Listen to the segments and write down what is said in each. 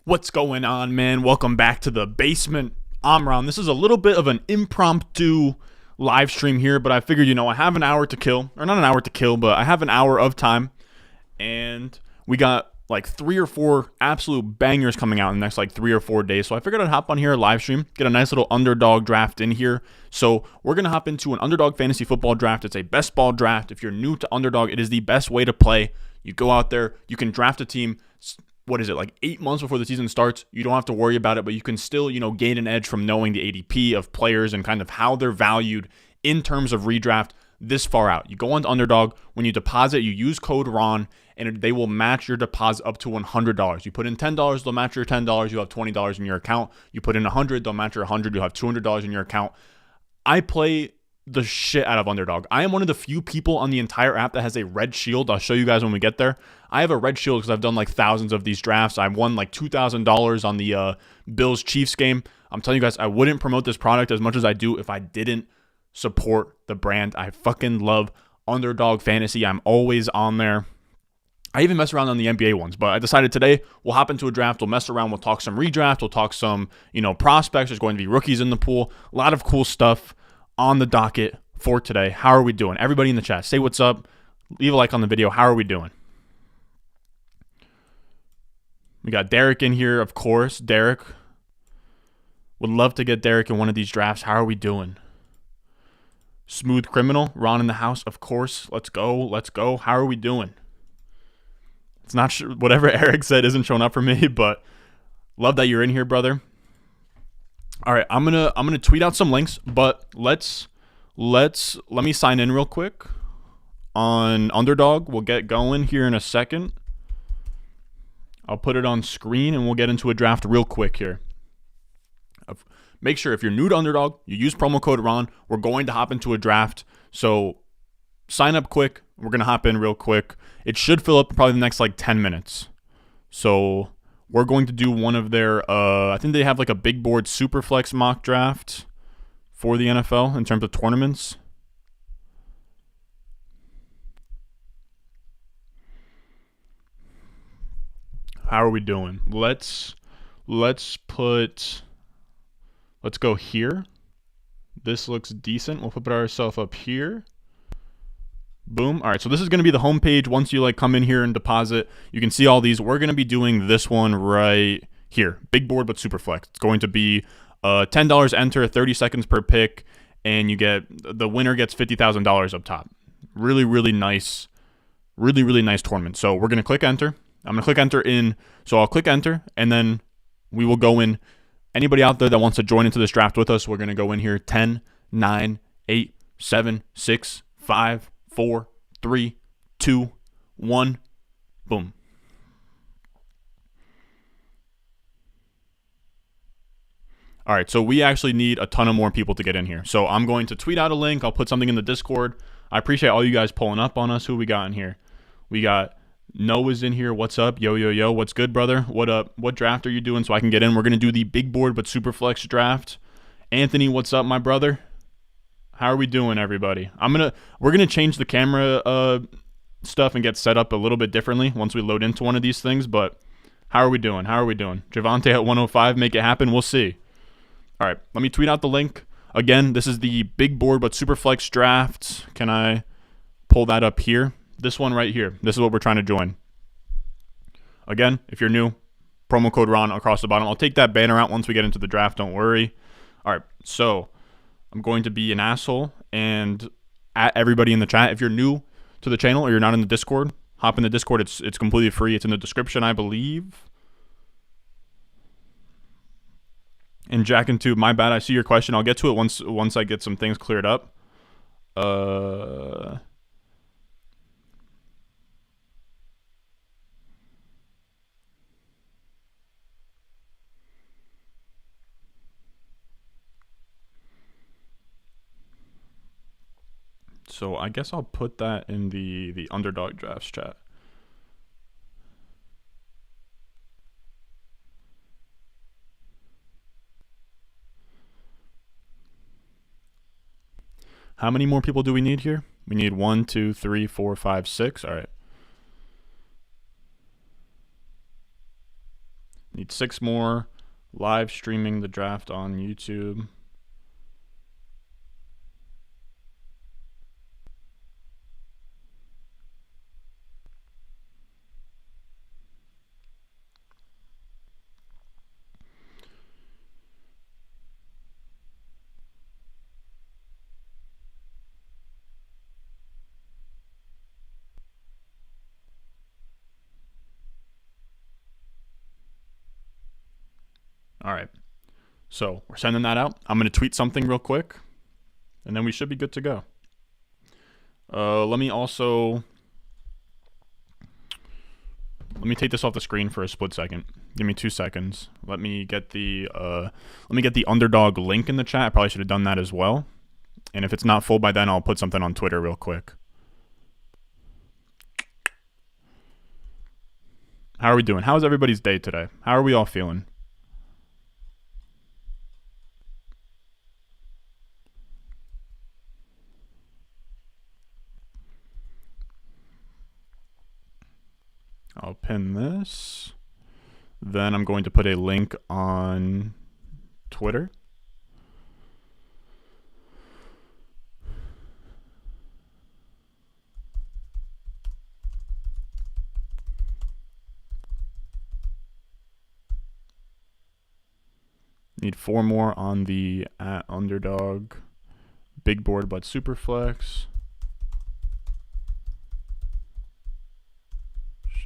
What's going on, man? Welcome back to the basement. I'm Ron. This is a little bit of an impromptu live stream here, but I figured, I have an hour to kill. Or not an hour to kill, but I have an hour of time. And we got like 3 or 4 absolute bangers coming out in the next like 3 or 4 days. So I figured I'd hop on here, live stream, get a nice little underdog draft in here. So we're going to hop into an underdog fantasy football draft. It's a best ball draft. If you're new to underdog, it is the best way to play. You go out there, you can draft a team. What is it, like 8 months before the season starts? You don't have to worry about it, but you can still, gain an edge from knowing the ADP of players and kind of how they're valued in terms of redraft this far out. You go on to Underdog. When you deposit, you use code RON, and they will match your deposit up to $100. You put in $10, they'll match your $10. You have $20 in your account. You put in $100, they'll match your $100. You have $200 in your account. I play the shit out of Underdog. I am one of the few people on the entire app that has a red shield. I'll show you guys when we get there. I have a red shield because I've done like thousands of these drafts. I won like $2,000 on the Bills-Chiefs game. I'm telling you guys, I wouldn't promote this product as much as I do if I didn't support the brand. I fucking love Underdog Fantasy. I'm always on there. I even mess around on the NBA ones, but I decided today we'll hop into a draft. We'll mess around. We'll talk some redraft. We'll talk some, prospects. There's going to be rookies in the pool. A lot of cool stuff on the docket for today. How are we doing? Everybody in the chat, say what's up. Leave a like on the video. How are we doing? We got Derek in here, of course. Derek. Would love to get Derek in one of these drafts. How are we doing? Smooth Criminal. Ron in the house, of course. Let's go. Let's go. How are we doing? It's not sure. Whatever Eric said isn't showing up for me, but love that you're in here, brother. All right, I'm gonna tweet out some links, but let me sign in real quick on Underdog. We'll get going here in a second. I'll put it on screen and we'll get into a draft real quick here. Make sure if you're new to Underdog, you use promo code RON. We're going to hop into a draft, so sign up quick. We're gonna hop in real quick. It should fill up probably the next like 10 minutes. So we're going to do one of their, I think they have like a big board Superflex mock draft for the NFL in terms of tournaments. How are we doing? Let's go here. This looks decent. We'll put ourselves up here. Boom. All right, so this is going to be the home page. Once you come in here and deposit, you can see all these. We're going to be doing this one right here. Big board, but super flex. It's going to be $10 enter, 30 seconds per pick, and the winner gets $50,000 up top. Really, really nice tournament. So we're going to click enter. I'm going to click enter in. So I'll click enter, and then we will go in. Anybody out there that wants to join into this draft with us, we're going to go in here 10, 9, 8, 7, 6, 5, 4, 3, 2, 1, boom. All right, so we actually need a ton of more people to get in here. So I'm going to tweet out a link. I'll put something in the Discord. I appreciate all you guys pulling up on us. Who we got in here? We got Noah's in here. What's up? Yo, yo, yo. What's good, brother? What up? What draft are you doing so I can get in? We're going to do the big board but super flex draft. Anthony, what's up, my brother? How are we doing, everybody? We're gonna change the camera stuff and get set up a little bit differently once we load into one of these things. But how are we doing? How are we doing? Javante at 105, make it happen. We'll see. All right, let me tweet out the link again. This is the big board but super flex draft. Can I pull that up here? This one right here. This is what we're trying to join. Again, if you're new, promo code RON across the bottom. I'll take that banner out once we get into the draft. Don't worry. All right, so I'm going to be an asshole and at everybody in the chat. If you're new to the channel or you're not in the Discord, hop in the Discord. It's completely free. It's in the description, I believe. And Jack and Tube, my bad. I see your question. I'll get to it once I get some things cleared up. So I guess I'll put that in the Underdog Drafts chat. How many more people do we need here? We need 1, 2, 3, 4, 5, 6. All right. Need 6 more. Live streaming the draft on YouTube. All right. So we're sending that out. I'm going to tweet something real quick, and then we should be good to go. Let me take this off the screen for a split second. Give me 2 seconds. Let me get the underdog link in the chat. I probably should have done that as well. And if it's not full by then, I'll put something on Twitter real quick. How are we doing? How's everybody's day today? How are we all feeling? I'll pin this. Then I'm going to put a link on Twitter. Need 4 more on the @underdog big board but super flex.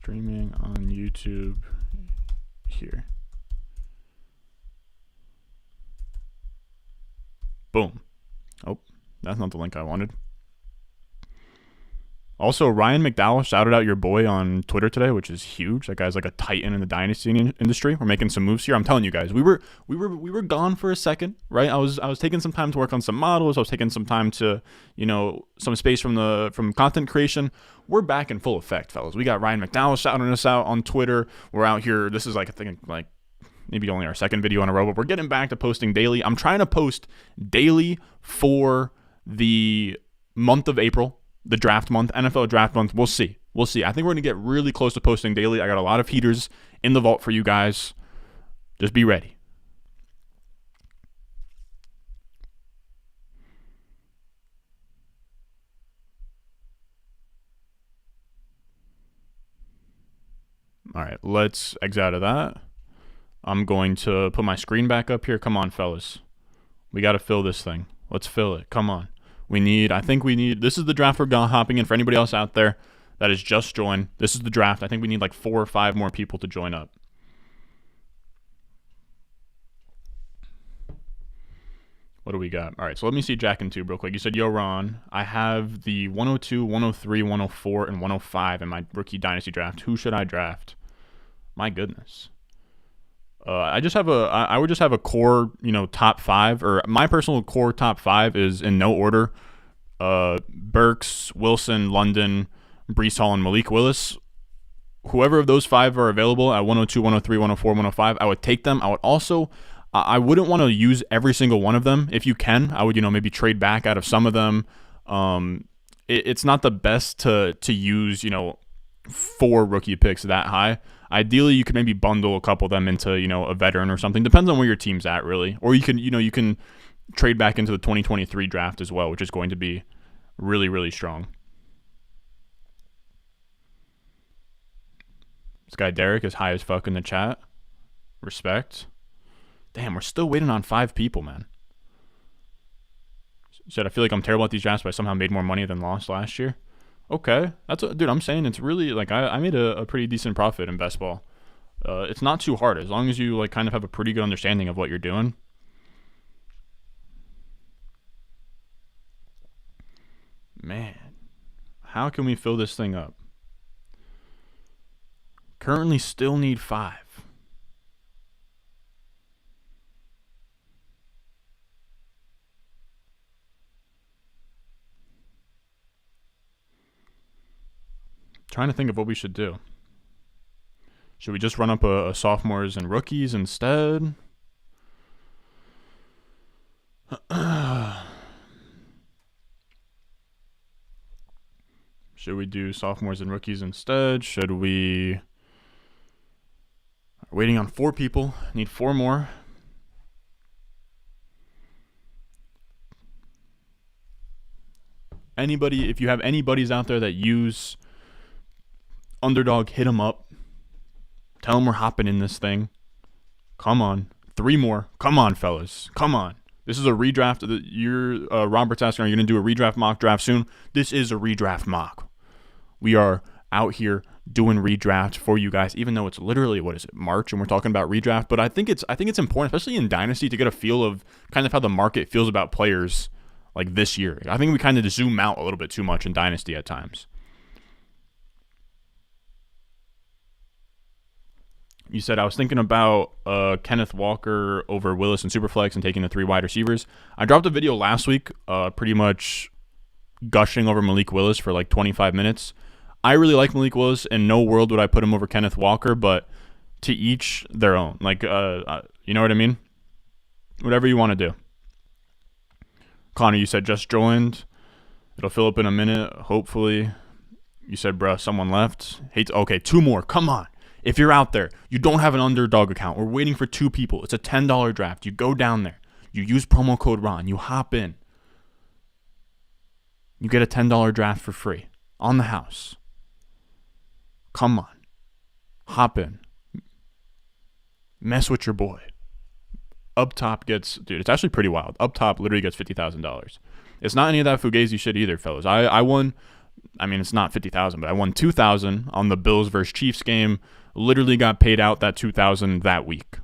Streaming on YouTube here. Boom. Oh, that's not the link I wanted. Also, Ryan McDowell shouted out your boy on Twitter today, which is huge. That guy's like a titan in the dynasty industry. We're making some moves here. I'm telling you guys, we were gone for a second, right? I was taking some time to work on some models. I was taking some time to, some space from content creation. We're back in full effect, fellas. We got Ryan McDowell shouting us out on Twitter. We're out here. This is maybe only our second video in a row, but we're getting back to posting daily. I'm trying to post daily for the month of April. The draft month, NFL draft month. We'll see. I think we're going to get really close to posting daily. I got a lot of heaters in the vault for you guys. Just be ready. All right, let's exit out of that. I'm going to put my screen back up here. Come on, fellas. We got to fill this thing. Let's fill it. Come on. This is the draft we're hopping in for anybody else out there that has just joined. This is the draft. I think we need like 4 or 5 more people to join up. What do we got? All right, so let me see Jack and Tube real quick. You said, yo, Ron, I have the 102, 103, 104, and 105 in my rookie dynasty draft. Who should I draft? My goodness. I would just have a core, top 5, or my personal core top 5 is in no order. Burks, Wilson, London, Breece Hall, and Malik Willis. Whoever of those 5 are available at 102, 103, 104, 105, I would take them. I wouldn't want to use every single one of them. If you can, I would, maybe trade back out of some of them. It's not the best to use, 4 rookie picks that high. Ideally, you could maybe bundle a couple of them into, a veteran or something. Depends on where your team's at, really. Or you can trade back into the 2023 draft as well, which is going to be really, really strong. This guy Derek is high as fuck in the chat. Respect. Damn, we're still waiting on 5 people, man. Said, I feel like I'm terrible at these drafts, but I somehow made more money than lost last year. Okay, dude, I'm saying it's really, I made a pretty decent profit in best ball. It's not too hard as long as you, kind of have a pretty good understanding of what you're doing. Man, how can we fill this thing up? Currently still need 5. Trying to think of what we should do. Should we just run up a sophomores and rookies instead? Should we do sophomores and rookies instead? Should we... We're waiting on 4 people. Need 4 more. Anybody, if you have any buddies out there that use Underdog, hit them up. Tell them we're hopping in this thing. Come on. 3 more. Come on, fellas. Come on. This is a redraft. Robert's asking, are you going to do a redraft mock draft soon? This is a redraft mock. We are out here doing redraft for you guys, even though it's literally, March, and we're talking about redraft. But I think it's important, especially in Dynasty, to get a feel of kind of how the market feels about players like this year. I think we kind of just zoom out a little bit too much in Dynasty at times. You said, I was thinking about Kenneth Walker over Willis and Superflex and taking the 3 wide receivers. I dropped a video last week pretty much gushing over Malik Willis for like 25 minutes. I really like Malik Willis. In no world would I put him over Kenneth Walker, but to each their own. Like, you know what I mean? Whatever you want to do. Connor, you said just joined. It'll fill up in a minute, hopefully. You said, bruh, someone left. Okay, 2 more. Come on. If you're out there, you don't have an Underdog account. We're waiting for 2 people. It's a $10 draft. You go down there. You use promo code RON. You hop in. You get a $10 draft for free on the house. Come on. Hop in. Mess with your boy. Up top gets, dude, it's actually pretty wild. Up top literally gets $50,000. It's not any of that Fugazi shit either, fellas. I won, I mean, it's not $50,000, but I won $2,000 on the Bills versus Chiefs game. Literally got paid out that $2,000 that week.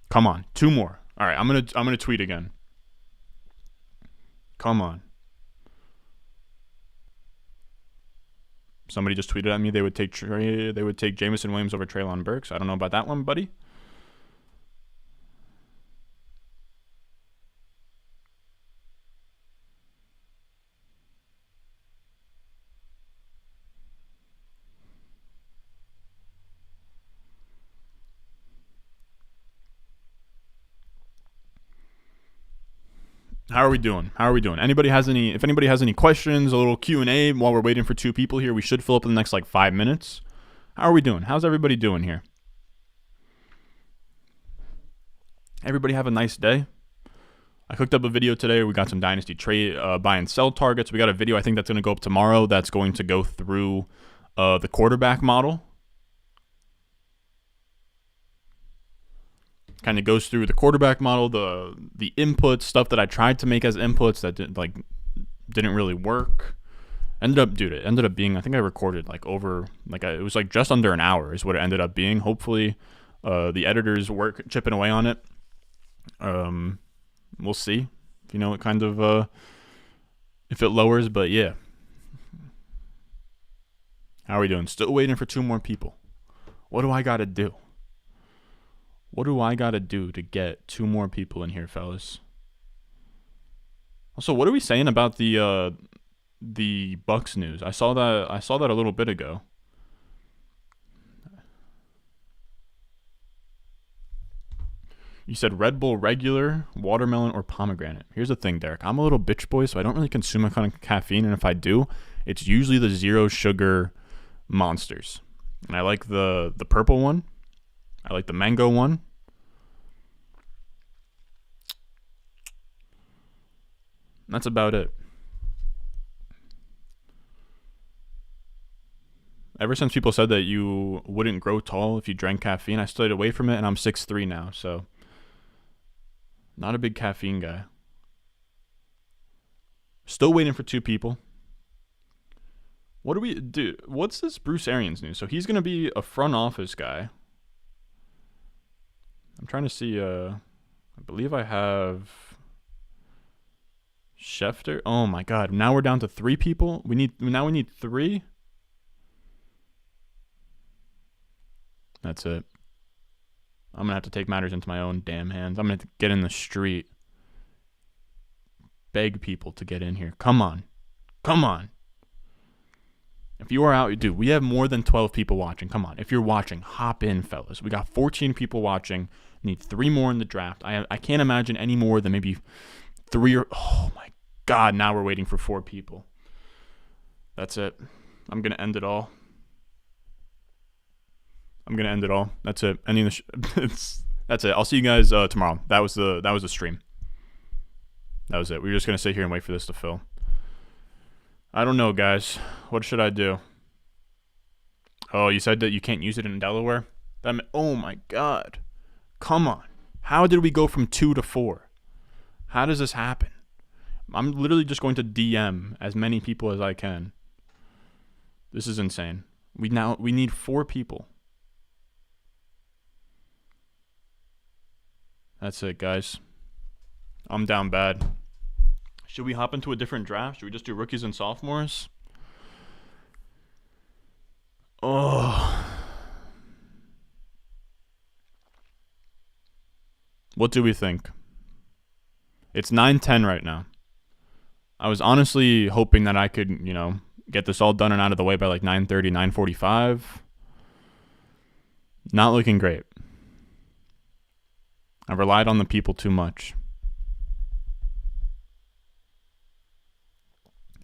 Come on, 2 more. All right, I'm gonna tweet again. Come on. Somebody just tweeted at me they would take Jameson Williams over Treylon Burks. I don't know about that one, buddy. How are we doing? If anybody has any questions, a little Q&A while we're waiting for 2 people here. We should fill up in the next like 5 minutes. How are we doing? How's everybody doing here? Everybody have a nice day. I cooked up a video today. We got some Dynasty trade buy and sell targets. We got a video I think that's going to go up tomorrow that's going to go through the quarterback model. Kind of goes through the quarterback model, the inputs, stuff that I tried to make as inputs that didn't really work. It ended up being, I think I recorded it was like just under an hour is what it ended up being. Hopefully the editors work chipping away on it. We'll see, it kind of if it lowers, but yeah. How are we doing? Still waiting for 2 more people. What do I got to do? What do I got to do to get 2 more people in here, fellas? Also, what are we saying about the Bucks news? I saw that a little bit ago. You said Red Bull regular, watermelon, or pomegranate. Here's the thing, Derek. I'm a little bitch boy, so I don't really consume a ton of caffeine, and if I do, it's usually the 0 sugar monsters. And I like the purple one. I like the mango one. That's about it. Ever since people said that you wouldn't grow tall if you drank caffeine, I stayed away from it, and I'm 6'3" now, so not a big caffeine guy. Still waiting for 2 people. What do we do? What's this Bruce Arians news? So he's going to be a front office guy. I'm trying to see, I believe I have Schefter. Oh my God. Now we're down to 3 people. We need 3. That's it. I'm going to have to take matters into my own damn hands. I'm going to get in the street. Beg people to get in here. Come on. If you are out, dude, we have more than 12 people watching. Come on. If you're watching, hop in, fellas. We got 14 people watching. Need 3 more in the draft. I can't imagine any more than maybe 3 or... Oh, my God. Now we're waiting for 4 people. That's it. I'm going to end it all. I'm gonna end it all. That's it. Ending the. That's it. I'll see you guys tomorrow. That was the stream. That was it. We were just gonna sit here and wait for this to fill. I don't know, guys. What should I do? Oh, you said that you can't use it in Delaware? Oh my god. Come on. How did we go from 2 to 4? How does this happen? I'm literally just going to DM as many people as I can. This is insane. We need 4 people. That's it, guys. I'm down bad. Should we hop into a different draft? Should we just do rookies and sophomores? Oh. What do we think? It's 9:10 right now. I was honestly hoping that I could, get this all done and out of the way by like 9:30, 9:45. Not looking great. I've relied on the people too much.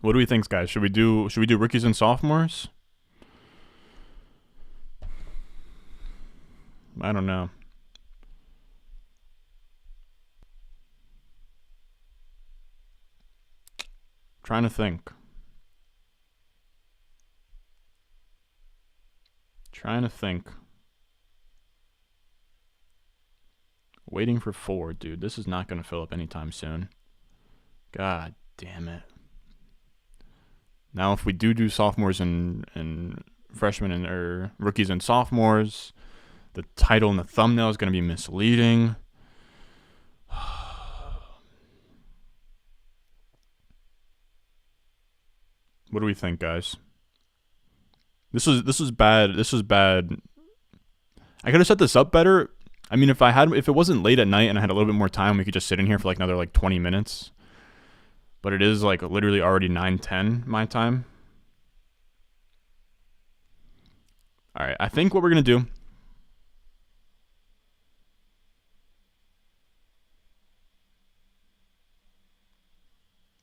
What do we think, guys? Should we do rookies and sophomores? I don't know. Trying to think. Waiting for 4, dude. This is not going to fill up anytime soon. God damn it. Now, if we do sophomores and freshmen or rookies and sophomores, the title and the thumbnail is going to be misleading. What do we think, guys? This was bad. This was bad. I could have set this up better. I mean, if it wasn't late at night and I had a little bit more time, we could just sit in here for like another 20 minutes. But it is like literally already 9:10 my time. All right, I think what we're gonna do.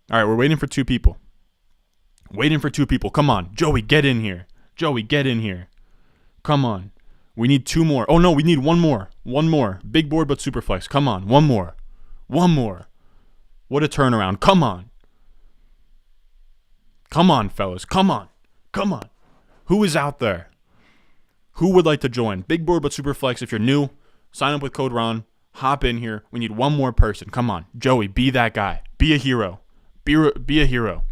All right, we're waiting for 2 people. Come on, Joey, get in here. Come on. We need 2 more. Oh no, we need 1 more. Big board but super flex. Come on, 1 more. What a turnaround. Come on, fellas. Come on. Who is out there? Who would like to join? Big board but super flex. If you're new, sign up with code Ron. Hop in here. We need 1 more person. Come on, Joey, be that guy. Be a hero. Be a hero.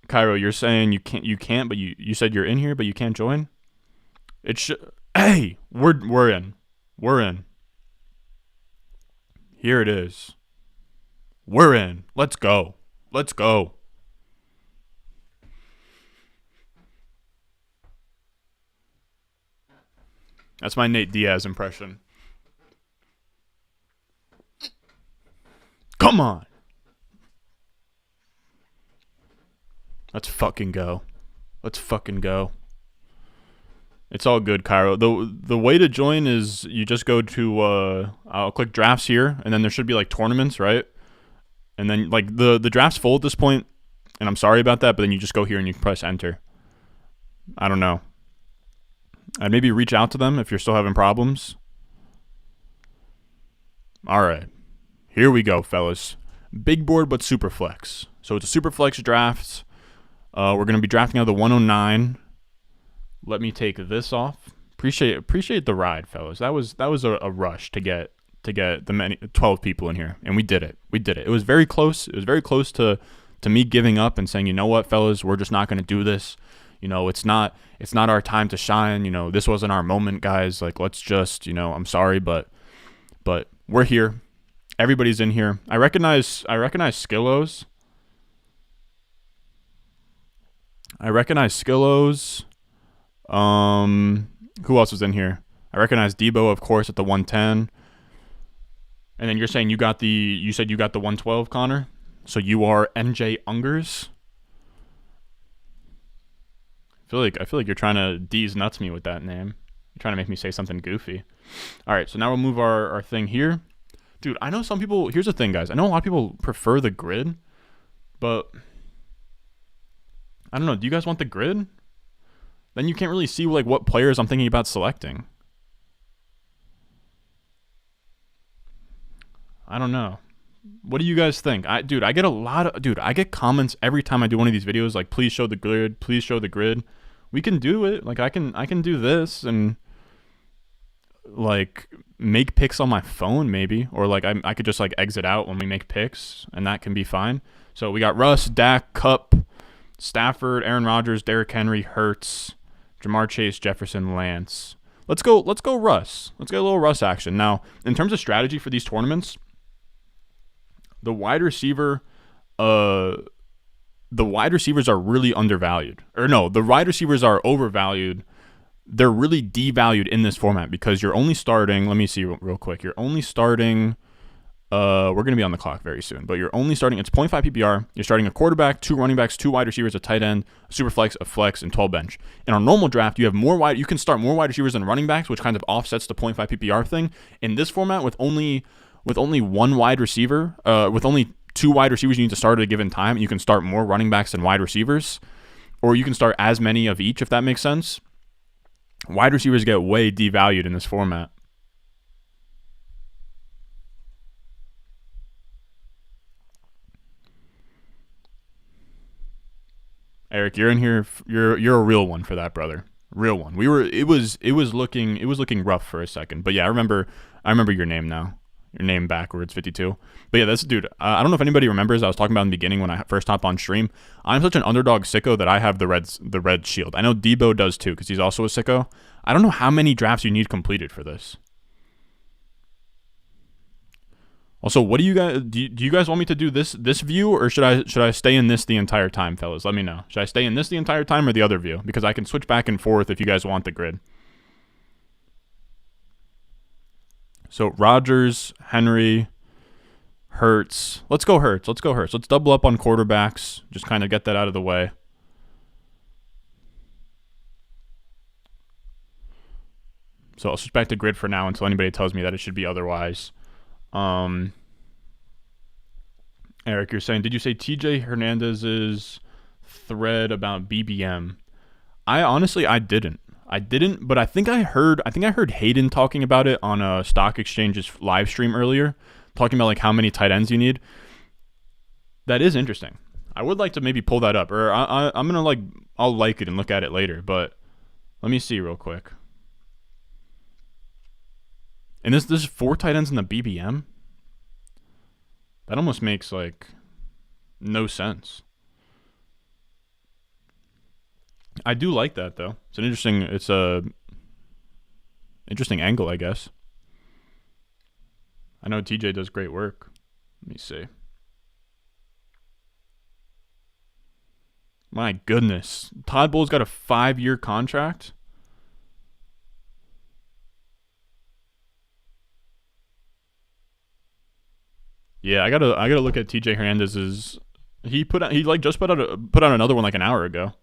Cairo, you're saying you can't, but you said you're in here, but you can't join? Hey, we're in. Here it is. We're in. Let's go. That's my Nate Diaz impression. Come on. Let's fucking go. It's all good, Cairo. The way to join is you just go to I'll click drafts here, and then there should be like tournaments, right? And then like the draft's full at this point, and I'm sorry about that, but then you just go here and you press enter. I don't know. I'd maybe reach out to them if you're still having problems. All right. Here we go, fellas. Big board but super flex. So it's a super flex draft. We're going to be drafting out of the 109. Let me take this off. Appreciate the ride, fellas. That was a rush to get the 12 people in here, and we did it. It was very close. It was very close to me giving up and saying, you know what, fellas, we're just not going to do this. It's not our time to shine. This wasn't our moment, guys. Like, let's just, I'm sorry, but we're here. Everybody's in here. I recognize Skillos. Who else was in here? I recognize Debo, of course, at the 110. And then you're saying you said you got the 112, Connor? So you are MJ Ungers? I feel like you're trying to D's nuts me with that name. You're trying to make me say something goofy. All right, so now we'll move our thing here. Dude, I know some people... Here's the thing, guys. I know a lot of people prefer the grid, but... I don't know. Do you guys want the grid? then you can't really see like what players I'm thinking about selecting. I don't know. What do you guys think? I get comments every time I do one of these videos like, please show the grid, please show the grid. We can do it. Like I can do this and like make picks on my phone maybe, or like I could just like exit out when we make picks and that can be fine. So we got Russ, Dak, Kupp, Stafford, Aaron Rodgers, Derrick Henry, Hurts, Jamar Chase, Jefferson, Lance. Let's go Russ. Let's get a little Russ action. Now, in terms of strategy for these tournaments, the wide receivers are really undervalued. Or no, the wide receivers are overvalued. They're really devalued in this format because you're only starting, let me see real quick. You're only starting, we're going to be on the clock very soon, but you're only starting, it's 0.5 PPR. You're starting a quarterback, 2 running backs, 2 wide receivers, a tight end, a super flex, a flex, and 12 bench. In our normal draft, you can start more wide receivers than running backs, which kind of offsets the 0.5 PPR thing. In this format, with only one wide receiver, with only 2 wide receivers you need to start at a given time, you can start more running backs than wide receivers, or you can start as many of each, if that makes sense. Wide receivers get way devalued in this format. Eric, you're in here. You're a real one for that, brother. Real one. It was looking rough for a second, but yeah, I remember your name now. Your name backwards, 52. But yeah, this dude, I don't know if anybody remembers, I was talking about in the beginning when I first hopped on stream. I'm such an underdog sicko that I have the red shield. I know Debo does too, because he's also a sicko. I don't know how many drafts you need completed for this. Also, what do you guys do you guys want me to do this view, or should I stay in this the entire time, fellas? Let me know. Should I stay in this the entire time or the other view? Because I can switch back and forth if you guys want the grid. So Rodgers, Henry, Hurts. Let's go Hurts. Let's double up on quarterbacks. Just kind of get that out of the way. So I'll switch back to grid for now until anybody tells me that it should be otherwise. Eric, you're saying, did you say TJ Hernandez's thread about BBM? I didn't. But I think I heard Hayden talking about it on a Stock Exchange's live stream earlier, talking about like how many tight ends you need. That is interesting. I would like to maybe pull that up, or I'm gonna I'll like it and look at it later. But let me see real quick. And this is 4 tight ends in the BBM. That almost makes like no sense. I do like that though. It's a interesting angle, I guess. I know TJ does great work. Let me see. My goodness. Todd Bowles got a 5-year contract. Yeah, I gotta look at TJ Hernandez's. He put out another one like an hour ago.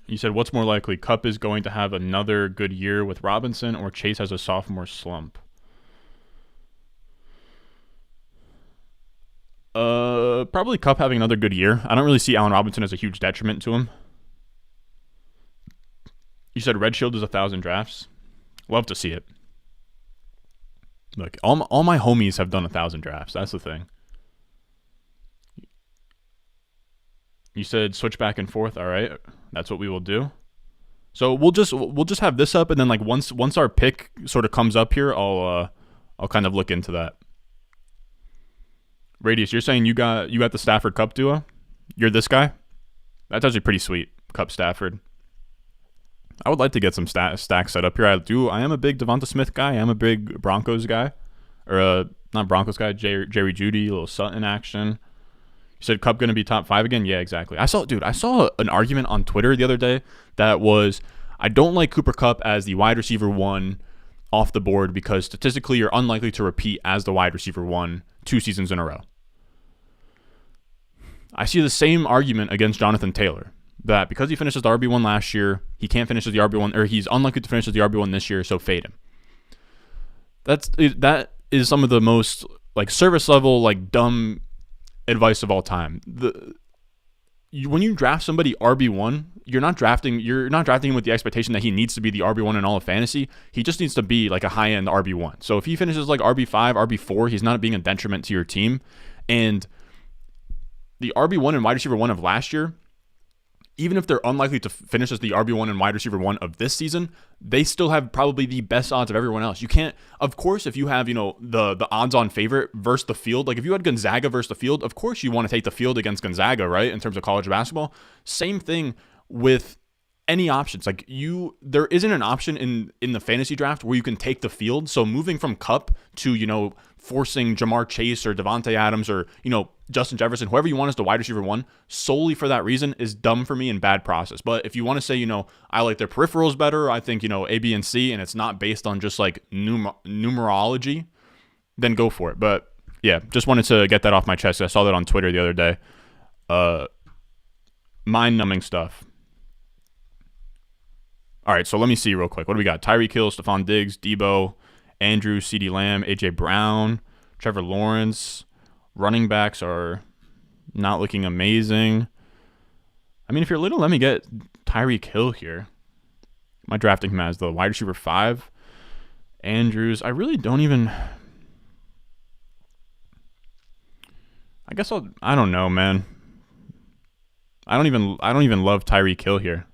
You said, what's more likely? Kupp is going to have another good year with Robinson, or Chase has a sophomore slump? Probably Kupp having another good year. I don't really see Allen Robinson as a huge detriment to him. You said Red Shield is 1,000 drafts. Love to see it. Look, all my homies have done 1,000 drafts. That's the thing. You said switch back and forth. All right, that's what we will do. So we'll just have this up, and then like once our pick sort of comes up here, I'll kind of look into that. Radius, you're saying you got the Stafford Kupp duo? You're this guy? That's actually pretty sweet. Kupp Stafford. I would like to get some stacks set up here. I am a big Devonta Smith guy. I am a big Broncos guy, or not Broncos guy. Jerry Jeudy, a little Sutton action. You said Kupp going to be top 5 again? Yeah, exactly. I saw an argument on Twitter the other day that was, I don't like Cooper Kupp as the wide receiver 1 off the board because statistically you're unlikely to repeat as the wide receiver 1 2 seasons in a row. I see the same argument against Jonathan Taylor, that because he finished as the RB1 last year, he can't finish as the RB1, or he's unlikely to finish as the RB1 this year, so fade him. That is some of the most like service level, like dumb advice of all time. when you draft somebody RB1, you're not drafting him with the expectation that he needs to be the RB1 in all of fantasy. He just needs to be like a high-end RB1. So if he finishes like RB5, RB4, he's not being a detriment to your team. And the RB1 and wide receiver 1 of last year, even if they're unlikely to finish as the RB1 and wide receiver 1 of this season, they still have probably the best odds of everyone else. You can't, of course, if you have, the odds-on favorite versus the field, like if you had Gonzaga versus the field, of course you want to take the field against Gonzaga, right, in terms of college basketball. Same thing with any options. Like there isn't an option in the fantasy draft where you can take the field. So moving from Cup to, forcing Jamar Chase or Devontae Adams or, Justin Jefferson, whoever you want as the wide receiver 1, solely for that reason is dumb for me and bad process. But if you want to say, I like their peripherals better, I think, A, B, and C, and it's not based on just like numerology, then go for it. But yeah, just wanted to get that off my chest. I saw that on Twitter the other day. Mind-numbing stuff. All right, so let me see real quick. What do we got? Tyreek Hill, Stephon Diggs, Debo, Andrew, CeeDee Lamb, A.J. Brown, Trevor Lawrence. Running backs are not looking amazing. I mean, if you're little, let me get Tyreek Hill here. Am I drafting him as the wide receiver 5? Andrews. I really don't even... I guess I don't know, man. I don't even love Tyreek Hill here.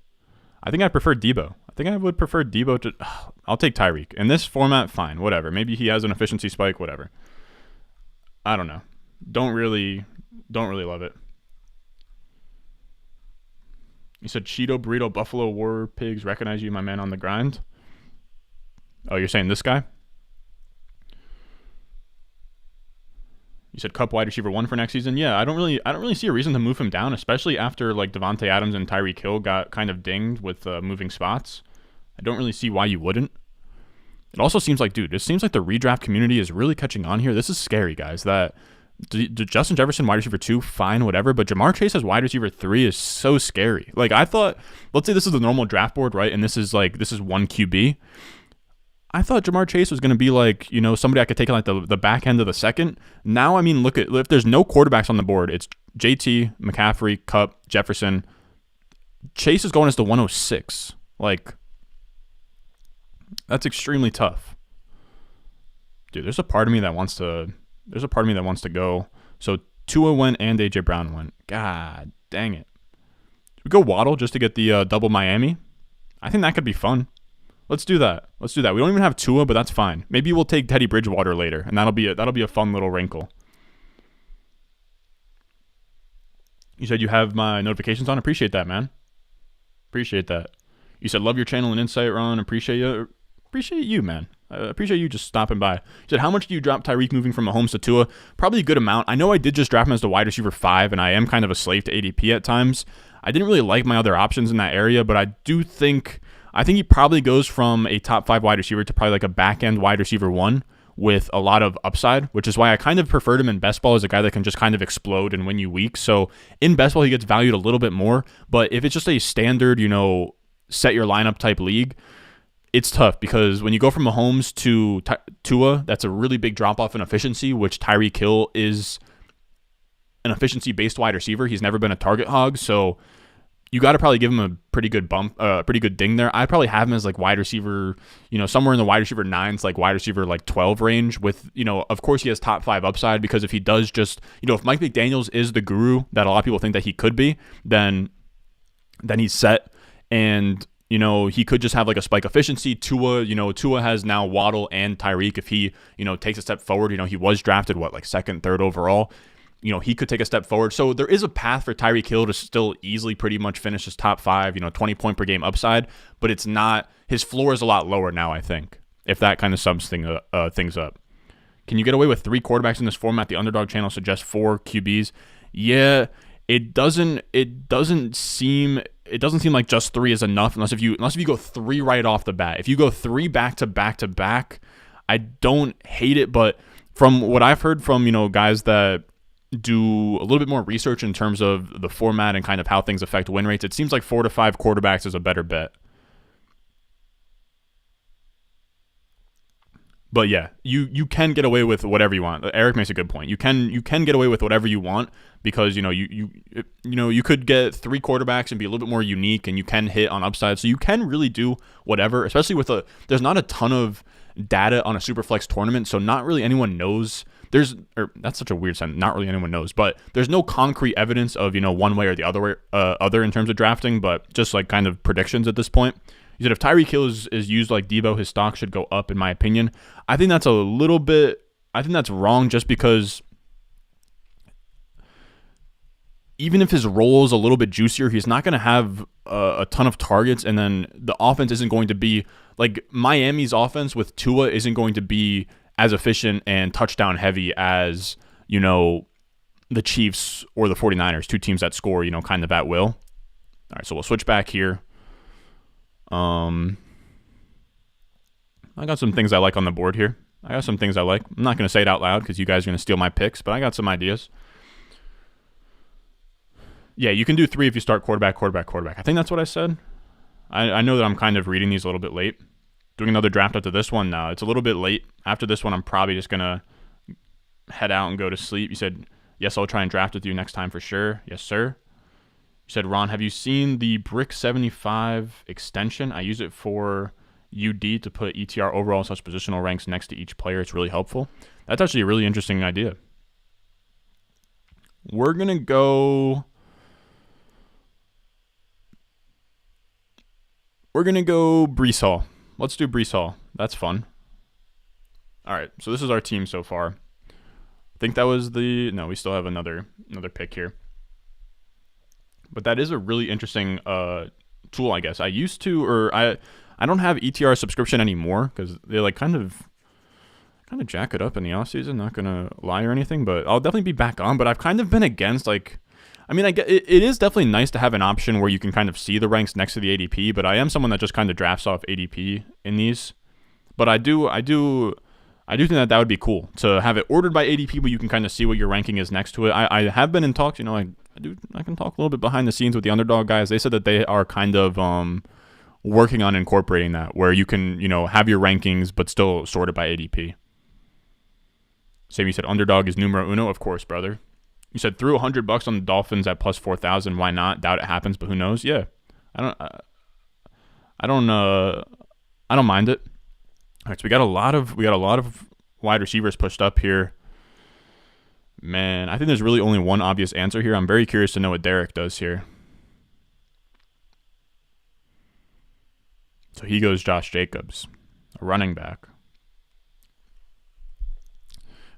I think I prefer Debo. I think I would prefer Debo to... I'll take Tyreek. In this format, fine, whatever. Maybe he has an efficiency spike, whatever. I don't know. Don't really love it. You said Cheeto, Burrito, Buffalo, War Pigs, recognize you, my man on the grind. Oh, you're saying this guy? You said Cup wide receiver 1 for next season. Yeah, I don't really see a reason to move him down, especially after like Devontae Adams and Tyreek Hill got kind of dinged with moving spots. I don't really see why you wouldn't. It also seems like, dude, it seems like the redraft community is really catching on here. This is scary, guys. That Justin Jefferson wide receiver 2, fine, whatever, but Jamar Chase as wide receiver 3 is so scary. Like I thought, let's say this is the normal draft board, right? And this is one QB. I thought Jamar Chase was going to be like, somebody I could take on like the back end of the second. Now, I mean, look at, if there's no quarterbacks on the board, it's JT, McCaffrey, Kupp, Jefferson. Chase is going as the 106. Like, that's extremely tough. Dude, there's a part of me that wants to go. So Tua went and AJ Brown went. God dang it. Should we go Waddle just to get the double Miami? I think that could be fun. Let's do that. We don't even have Tua, but that's fine. Maybe we'll take Teddy Bridgewater later, and that'll be a fun little wrinkle. You said you have my notifications on. Appreciate that, man. Appreciate that. You said love your channel and insight, Ron. Appreciate you, man. I appreciate you just stopping by. You said, how much do you drop Tyreek moving from Mahomes to Tua? Probably a good amount. I know I did just draft him as the wide receiver 5, and I am kind of a slave to ADP at times. I didn't really like my other options in that area, but I think he probably goes from a top 5 wide receiver to probably like a back-end wide receiver 1 with a lot of upside, which is why I kind of preferred him in best ball as a guy that can just kind of explode and win you weeks. So in best ball, he gets valued a little bit more, but if it's just a standard, set your lineup type league, it's tough because when you go from Mahomes to Tua, that's a really big drop-off in efficiency, which Tyreek Hill is an efficiency-based wide receiver. He's never been a target hog, so you got to probably give him a pretty good bump, pretty good ding there. I'd probably have him as like wide receiver, somewhere in the wide receiver 9s, like wide receiver like 12 range with, of course he has top 5 upside because if he does just, if Mike McDaniels is the guru that a lot of people think that he could be, then he's set. And, he could just have like a spike efficiency. Tua has now Waddle and Tyreek. If he, takes a step forward, he was drafted, like 2nd, 3rd overall. He could take a step forward. So there is a path for Tyreek Hill to still easily pretty much finish his top 5, 20 point per game upside, but it's not, his floor is a lot lower now, I think, if that kind of sums things up. Can you get away with 3 quarterbacks in this format? The Underdog channel suggests 4 QBs. Yeah, it doesn't seem like just 3 is enough unless if you go 3 right off the bat. If you go 3 back to back to back, I don't hate it, but from what I've heard from, guys that do a little bit more research in terms of the format and kind of how things affect win rates, it seems like 4 to 5 quarterbacks is a better bet. But yeah, you can get away with whatever you want. Eric makes a good point. You can get away with whatever you want because you could get 3 quarterbacks and be a little bit more unique, and you can hit on upside. So you can really do whatever, especially with there's not a ton of data on a Superflex tournament, so not really anyone knows. That's such a weird sentence. Not really anyone knows, but there's no concrete evidence of one way or the other in terms of drafting, but just like kind of predictions at this point. You said if Tyreek Hill is used like Debo, his stock should go up, in my opinion. I think that's wrong just because even if his role is a little bit juicier, he's not going to have a ton of targets, and then the offense isn't going to be like Miami's offense with Tua isn't going to be as efficient and touchdown heavy as, the Chiefs or the 49ers, 2 teams that score, kind of at will. All right, so we'll switch back here. I got some things I like on the board here. I got some things I like. I'm not going to say it out loud because you guys are going to steal my picks, but I got some ideas. Yeah, you can do 3 if you start quarterback. I think that's what I said. I know that I'm kind of reading these a little bit late. Doing another draft after this one now. It's a little bit late. After this one, I'm probably just going to head out and go to sleep. You said, yes, I'll try and draft with you next time for sure. Yes, sir. You said, Ron, have you seen the Brick 75 extension? I use it for UD to put ETR overall / positional ranks next to each player. It's really helpful. That's actually a really interesting idea. We're going to go Breece Hall. Let's do Breece Hall. That's fun. All right, so this is our team so far. I think that was no, we still have another pick here. But that is a really interesting tool, I guess. I used to, or I don't have ETR subscription anymore because they like kind of jack it up in the offseason. Not gonna lie or anything, but I'll definitely be back on. But I've kind of been against I get it is definitely nice to have an option where you can kind of see the ranks next to the ADP. But I am someone that just kind of drafts off ADP in these. But I do think that would be cool to have it ordered by ADP, but you can kind of see what your ranking is next to it. I have been in talks, I can talk a little bit behind the scenes with the Underdog guys. They said that they are kind of working on incorporating that, where you can, have your rankings but still sorted by ADP. Same, you said Underdog is numero uno, of course, brother. You said threw $100 on the Dolphins at plus 4,000. Why not? Doubt it happens, but who knows? Yeah, I don't mind it. All right, so we got a lot of wide receivers pushed up here. Man, I think there's really only one obvious answer here. I'm very curious to know what Derek does here. So he goes Josh Jacobs, a running back.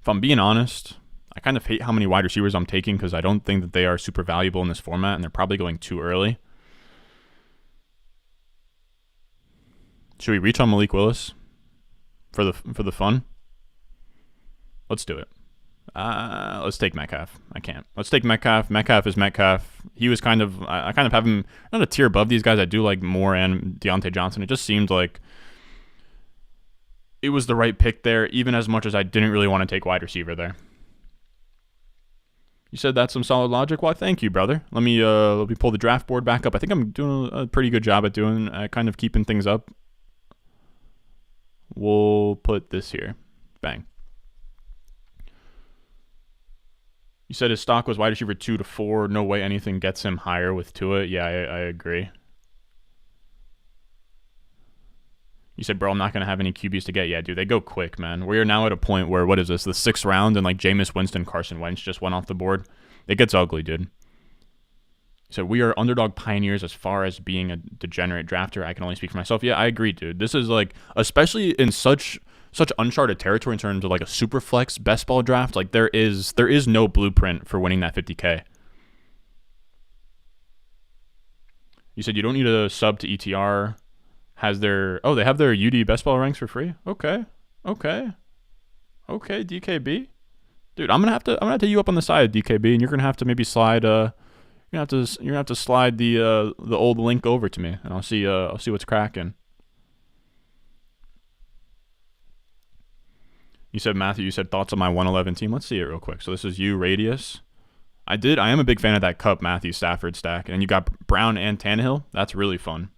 If I'm being honest, I kind of hate how many wide receivers I'm taking because I don't think that they are super valuable in this format, and they're probably going too early. Should we reach on Malik Willis for the fun? Let's do it. Let's take Metcalf. I can't. Let's take Metcalf. Metcalf is Metcalf. He was I kind of have him not a tier above these guys. I do like Moore and Deontay Johnson. It just seemed like it was the right pick there, even as much as I didn't really want to take wide receiver there. You said that's some solid logic. Why, thank you, brother. Let me pull the draft board back up. I think I'm doing a pretty good job at kind of keeping things up. We'll put this here. Bang. You said his stock was wide receiver 2 to 4. No way anything gets him higher with Tua. Yeah, I agree. You said, bro, I'm not going to have any QBs to get. Yeah, dude, they go quick, man. We are now at a point where, what is this, the 6th round, and like Jameis Winston, Carson Wentz just went off the board. It gets ugly, dude. So we are underdog pioneers as far as being a degenerate drafter. I can only speak for myself. Yeah, I agree, dude. This is like, especially in such uncharted territory in terms of like a super flex best ball draft. Like there is no blueprint for winning that 50K. You said you don't need a sub to ETR. They have their UD best ball ranks for free. Okay, DKB, dude. I'm gonna have to hit you up on the side, DKB, and you're gonna have to maybe slide. You're gonna have to slide the old link over to me, and I'll see what's cracking. You said, Matthew, you said thoughts on my 111 team. Let's see it real quick. So this is you, Radius. I am a big fan of that Cup Matthew Stafford stack, and you got Brown and Tannehill. That's really fun.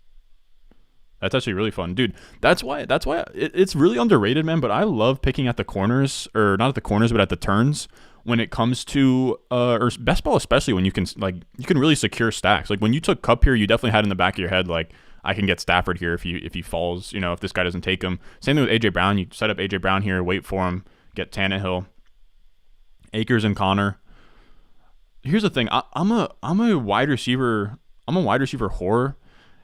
That's actually really fun, dude. That's why it's really underrated, man. But I love picking at the corners, or not at the corners, but at the turns when it comes to or best ball, especially when you can really secure stacks. Like when you took Cup here, you definitely had in the back of your head like, I can get Stafford here if he falls. If this guy doesn't take him. Same thing with AJ Brown. You set up AJ Brown here, wait for him, get Tannehill, Akers, and Connor. Here's the thing. I'm a wide receiver. I'm a wide receiver whore.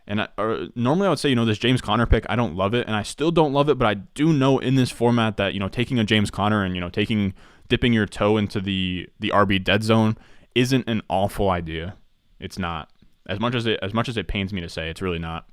And normally I would say, this James Conner pick, I don't love it, and I still don't love it, but I do know in this format that, taking a James Conner and, dipping your toe into the RB dead zone isn't an awful idea. It's not. As much as it pains me to say, it's really not.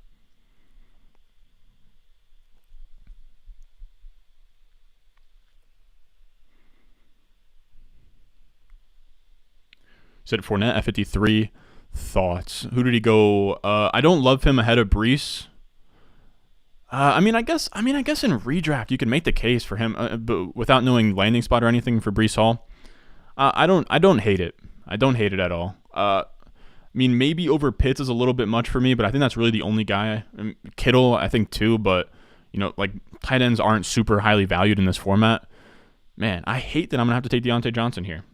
Said Fournette at 53. Thoughts? Who did he go? I don't love him ahead of Brees. I guess in redraft you can make the case for him, but without knowing landing spot or anything for Brees Hall. I don't hate it. I don't hate it at all. Maybe over Pitts is a little bit much for me, but I think that's really the only guy. Kittle, I think too, but tight ends aren't super highly valued in this format. Man, I hate that I'm gonna have to take Deontay Johnson here.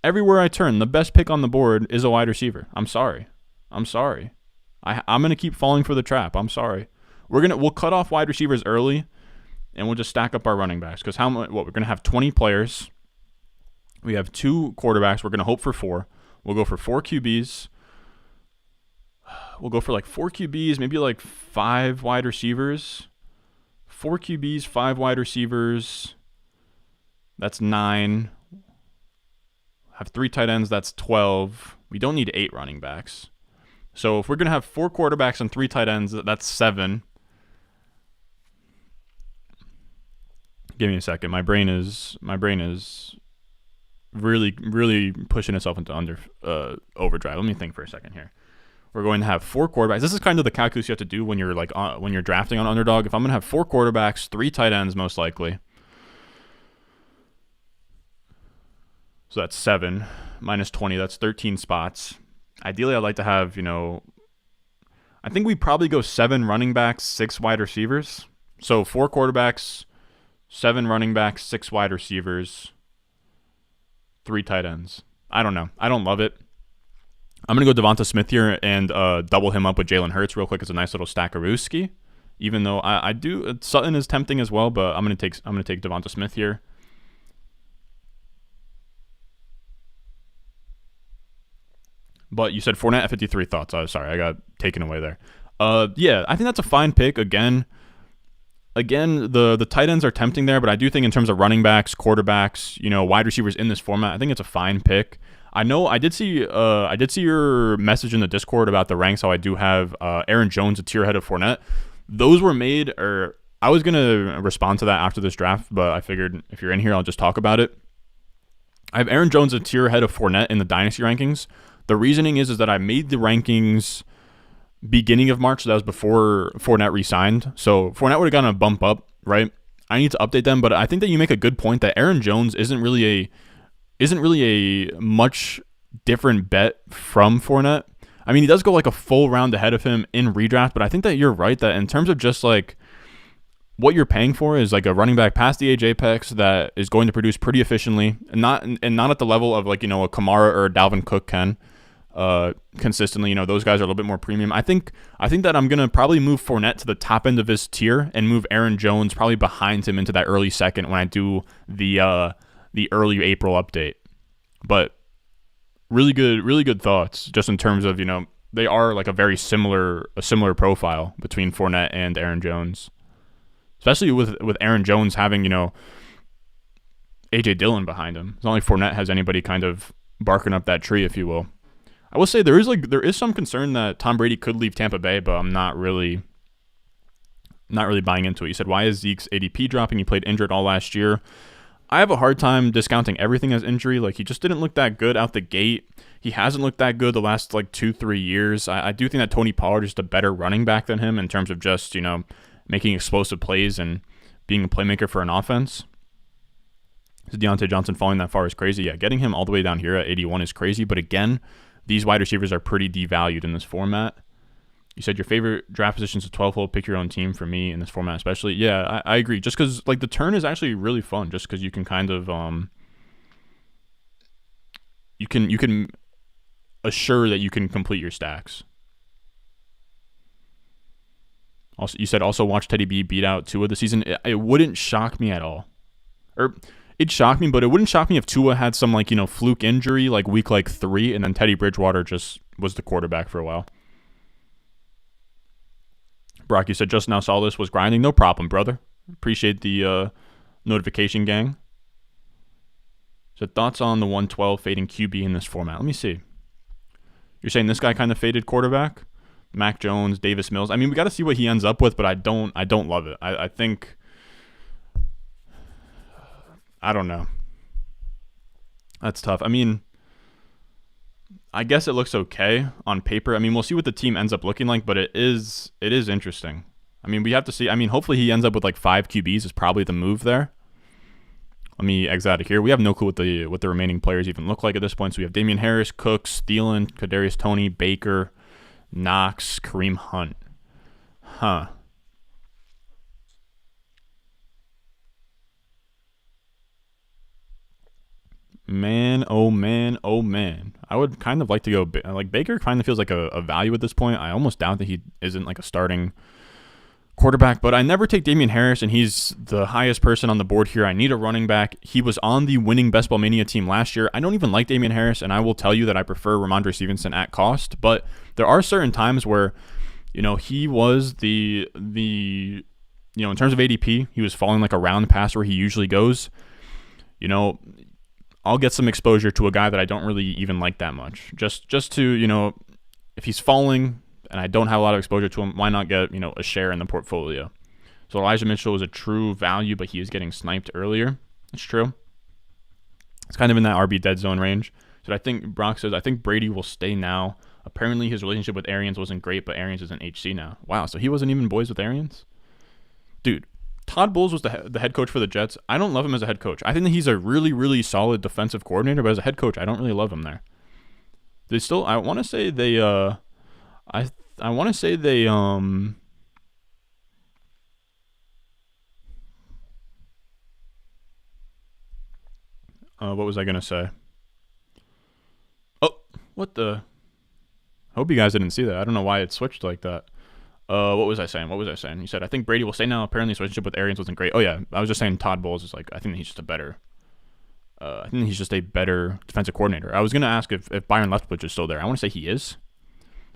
Everywhere I turn, the best pick on the board is a wide receiver. I'm sorry. I'm going to keep falling for the trap. I'm sorry. We'll cut off wide receivers early, and we'll just stack up our running backs. Because we're going to have 20 players. We have 2 quarterbacks. We're going to hope for 4. We'll go for 4 QBs. We'll go for like 4 QBs, maybe like 5 wide receivers. 4 QBs, 5 wide receivers. That's 9. Have 3 tight ends, that's 12. We don't need 8 running backs. So if we're going to have 4 quarterbacks and 3 tight ends, that's 7. Give me a second. My brain is really, really pushing itself into overdrive. Let me think for a second here. We're going to have 4 quarterbacks. This is kind of the calculus you have to do when you're when you're drafting on Underdog. If I'm going to have 4 quarterbacks, 3 tight ends most likely. So that's 7 minus 20. That's 13 spots. Ideally, I'd like to have, I think we probably go 7 running backs, 6 wide receivers. So 4 quarterbacks, 7 running backs, 6 wide receivers, 3 tight ends. I don't know. I don't love it. I'm going to go Devonta Smith here and double him up with Jalen Hurts real quick. It's a nice little stackarooski. Even though I do, Sutton is tempting as well, but I'm going to take Devonta Smith here. But you said Fournette at 53. Thoughts? Oh, sorry, I got taken away there. Yeah, I think that's a fine pick. Again, the tight ends are tempting there, but I do think in terms of running backs, quarterbacks, wide receivers in this format, I think it's a fine pick. I know I did see your message in the Discord about the ranks. How I do have Aaron Jones a tier ahead of Fournette. Those were made, or I was gonna respond to that after this draft, but I figured if you're in here, I'll just talk about it. I have Aaron Jones a tier ahead of Fournette in the dynasty rankings. The reasoning is that I made the rankings beginning of March, so that was before Fournette re-signed. So Fournette would have gotten a bump up, right? I need to update them, but I think that you make a good point that Aaron Jones isn't really a much different bet from Fournette. I mean, he does go like a full round ahead of him in redraft, but I think that you're right that in terms of just like what you're paying for is like a running back past the age apex that is going to produce pretty efficiently and not at the level of like, a Kamara or a Dalvin Cook can. Consistently, those guys are a little bit more premium. I think that I'm gonna probably move Fournette to the top end of his tier and move Aaron Jones probably behind him into that early second when I do the early April update. But really good thoughts just in terms of they are like a similar profile between Fournette and Aaron Jones, especially with Aaron Jones having AJ Dillon behind him. It's not like Fournette has anybody kind of barking up that tree, if you will. I will say there is some concern that Tom Brady could leave Tampa Bay, but I'm not really buying into it. You said, why is Zeke's ADP dropping? He played injured all last year. I have a hard time discounting everything as injury. Like, he just didn't look that good out the gate. He hasn't looked that good the last 2-3 years. I do think that Tony Pollard is just a better running back than him in terms of just making explosive plays and being a playmaker for an offense. So Deontay Johnson falling that far is crazy. Yeah, getting him all the way down here at 81 is crazy. But again, these wide receivers are pretty devalued in this format. You said your favorite draft position is a 12-hole pick your own team for me in this format, especially. Yeah, I agree. Just because like the turn is actually really fun, just because you can kind of you can assure that you can complete your stacks. Also, you said also watch Teddy B beat out Tua this season. It wouldn't shock me at all, or it'd shock me, but it wouldn't shock me if Tua had some like fluke injury like week 3, and then Teddy Bridgewater just was the quarterback for a while. Brock, you said just now saw this, was grinding. No problem, brother. Appreciate the notification, gang. So thoughts on the 112 fading QB in this format? Let me see. You're saying this guy kind of faded quarterback? Mac Jones, Davis Mills. I mean, we got to see what he ends up with, but I don't love it. I think, I don't know. That's tough. I mean, I guess it looks okay on paper. I mean, we'll see what the team ends up looking like, but it is interesting. I mean, we have to see. I mean, hopefully he ends up with like 5 QBs is probably the move there. Let me exit out of here. We have no clue what the remaining players even look like at this point. So we have Damian Harris, Cooks, Thielen, Kadarius Toney, Baker, Knox, Kareem Hunt. Huh. Man, oh man, oh man. I would kind of like to go, like Baker kind of feels like a value at this point. I almost doubt that he isn't like a starting quarterback, but I never take Damian Harris, and he's the highest person on the board here. I need a running back. He was on the winning Best Ball Mania team last year. I don't even like Damian Harris, and I will tell you that I prefer Ramondre Stevenson at cost, but there are certain times where, he was the in terms of ADP, he was falling like around past where he usually goes. I'll get some exposure to a guy that I don't really even like that much. Just to, if he's falling and I don't have a lot of exposure to him, why not get, a share in the portfolio? So Elijah Mitchell is a true value, but he is getting sniped earlier. It's true. It's kind of in that RB dead zone range. So Brock says, I think Brady will stay now. Apparently his relationship with Arians wasn't great, but Arians is an HC now. Wow, so he wasn't even boys with Arians? Dude. Todd Bowles was the head coach for the Jets. I don't love him as a head coach. I think that he's a really, really solid defensive coordinator, but as a head coach, I don't really love him there. I want to say they, what was I going to say? Oh, what the? I hope you guys didn't see that. I don't know why it switched like that. What was I saying? He said, I think Brady will stay now. Apparently his relationship with Arians wasn't great. Oh yeah, I was just saying Todd Bowles is like, I think he's just a better defensive coordinator. I was going to ask if Byron Leftwich is still there. I want to say he is.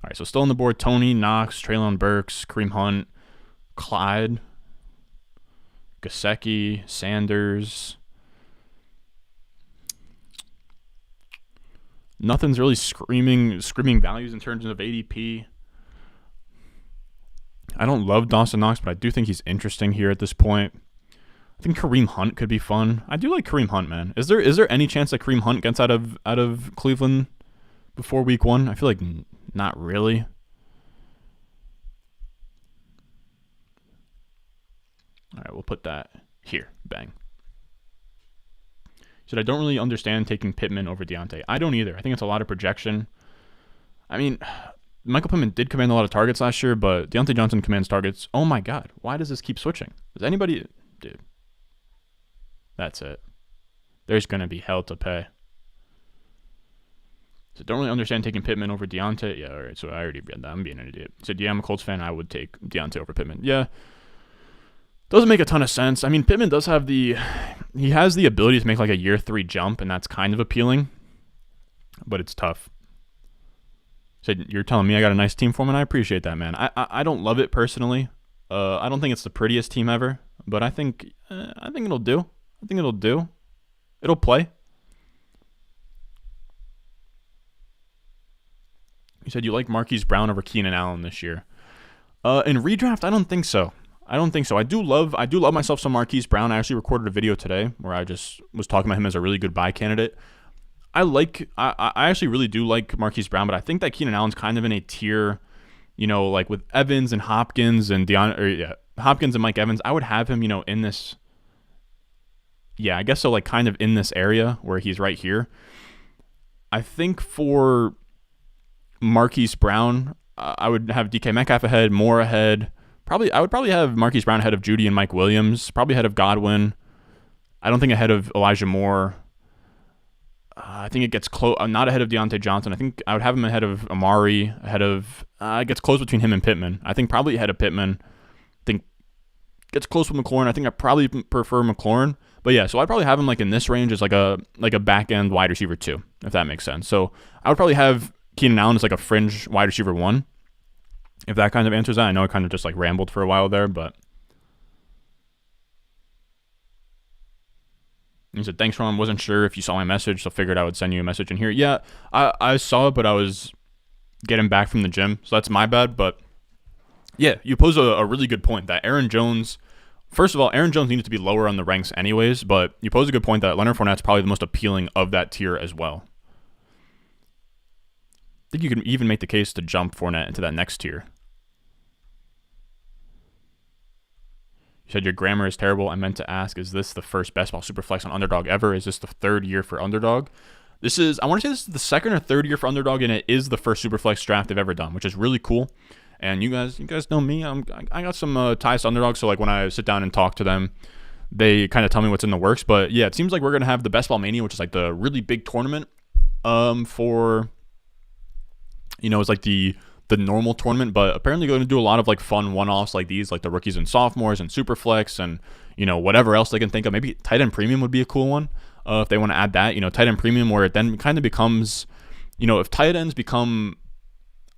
All right, so still on the board, Toney, Knox, Treylon Burks, Kareem Hunt, Clyde, Gesicki, Sanders. Nothing's really screaming values in terms of ADP. I don't love Dawson Knox, but I do think he's interesting here at this point. I think Kareem Hunt could be fun. I do like Kareem Hunt, man. Is there any chance that Kareem Hunt gets out of Cleveland before week 1? I feel like not really. All right, we'll put that here. Bang. So I don't really understand taking Pittman over Deontay. I don't either. I think it's a lot of projection. I mean, Michael Pittman did command a lot of targets last year, but Deontay Johnson commands targets. Oh my God. Why does this keep switching? Does anybody... Dude. That's it. There's going to be hell to pay. So don't really understand taking Pittman over Deontay. Yeah, all right. So I already read that. I'm being an idiot. So yeah, I'm a Colts fan. I would take Deontay over Pittman. Yeah. Doesn't make a ton of sense. I mean, Pittman does have he has the ability to make like a year 3 jump, and that's kind of appealing, but it's tough. So you're telling me I got a nice team for him, and I appreciate that, man. I don't love it personally. I don't think it's the prettiest team ever, but I think it'll do. I think it'll do. It'll play. You said you like Marquise Brown over Keenan Allen this year. In redraft, I don't think so. I do love myself some Marquise Brown. I actually recorded a video today where I just was talking about him as a really good buy candidate. I actually really do like Marquise Brown, but I think that Keenan Allen's kind of in a tier, like with Evans and Hopkins and Hopkins and Mike Evans. I would have him, in this. Yeah, I guess so, like kind of in this area where he's right here. I think for Marquise Brown, I would have DK Metcalf ahead, Moore ahead. I would probably have Marquise Brown ahead of Judy and Mike Williams. Probably ahead of Godwin. I don't think ahead of Elijah Moore. I think it gets close. Not ahead of Deontay Johnson. I think I would have him ahead of Amari. Ahead of it gets close between him and Pittman. I think probably ahead of Pittman. I think gets close with McLaurin. I think I probably prefer McLaurin. But yeah, so I'd probably have him like in this range as like a back end wide receiver 2, if that makes sense. So I would probably have Keenan Allen as like a fringe wide receiver 1, if that kind of answers that. I know I kind of just like rambled for a while there, but he said, thanks, Ron. Wasn't sure if you saw my message, so figured I would send you a message in here. Yeah, I saw it, but I was getting back from the gym, so that's my bad. But yeah, you pose a really good point that Aaron Jones, first of all, Aaron Jones needed to be lower on the ranks anyways, but you pose a good point that Leonard Fournette's probably the most appealing of that tier as well. I think you can even make the case to jump Fournette into that next tier. You said your grammar is terrible. I meant to ask, is this the first best ball Superflex on Underdog ever? Is this the third year for Underdog? I want to say this is the second or third year for Underdog, and it is the first Superflex draft they've ever done, which is really cool. And you guys know me. I got some ties to Underdog, so like when I sit down and talk to them, they kind of tell me what's in the works. But yeah, it seems like we're gonna have the Best Ball Mania, which is like the really big tournament. For it's like the normal tournament, but apparently going to do a lot of like fun one-offs like these, like the rookies and sophomores and Superflex and whatever else they can think of. Maybe tight end premium would be a cool one if they want to add that. Tight end premium, where it then kind of becomes, if tight ends become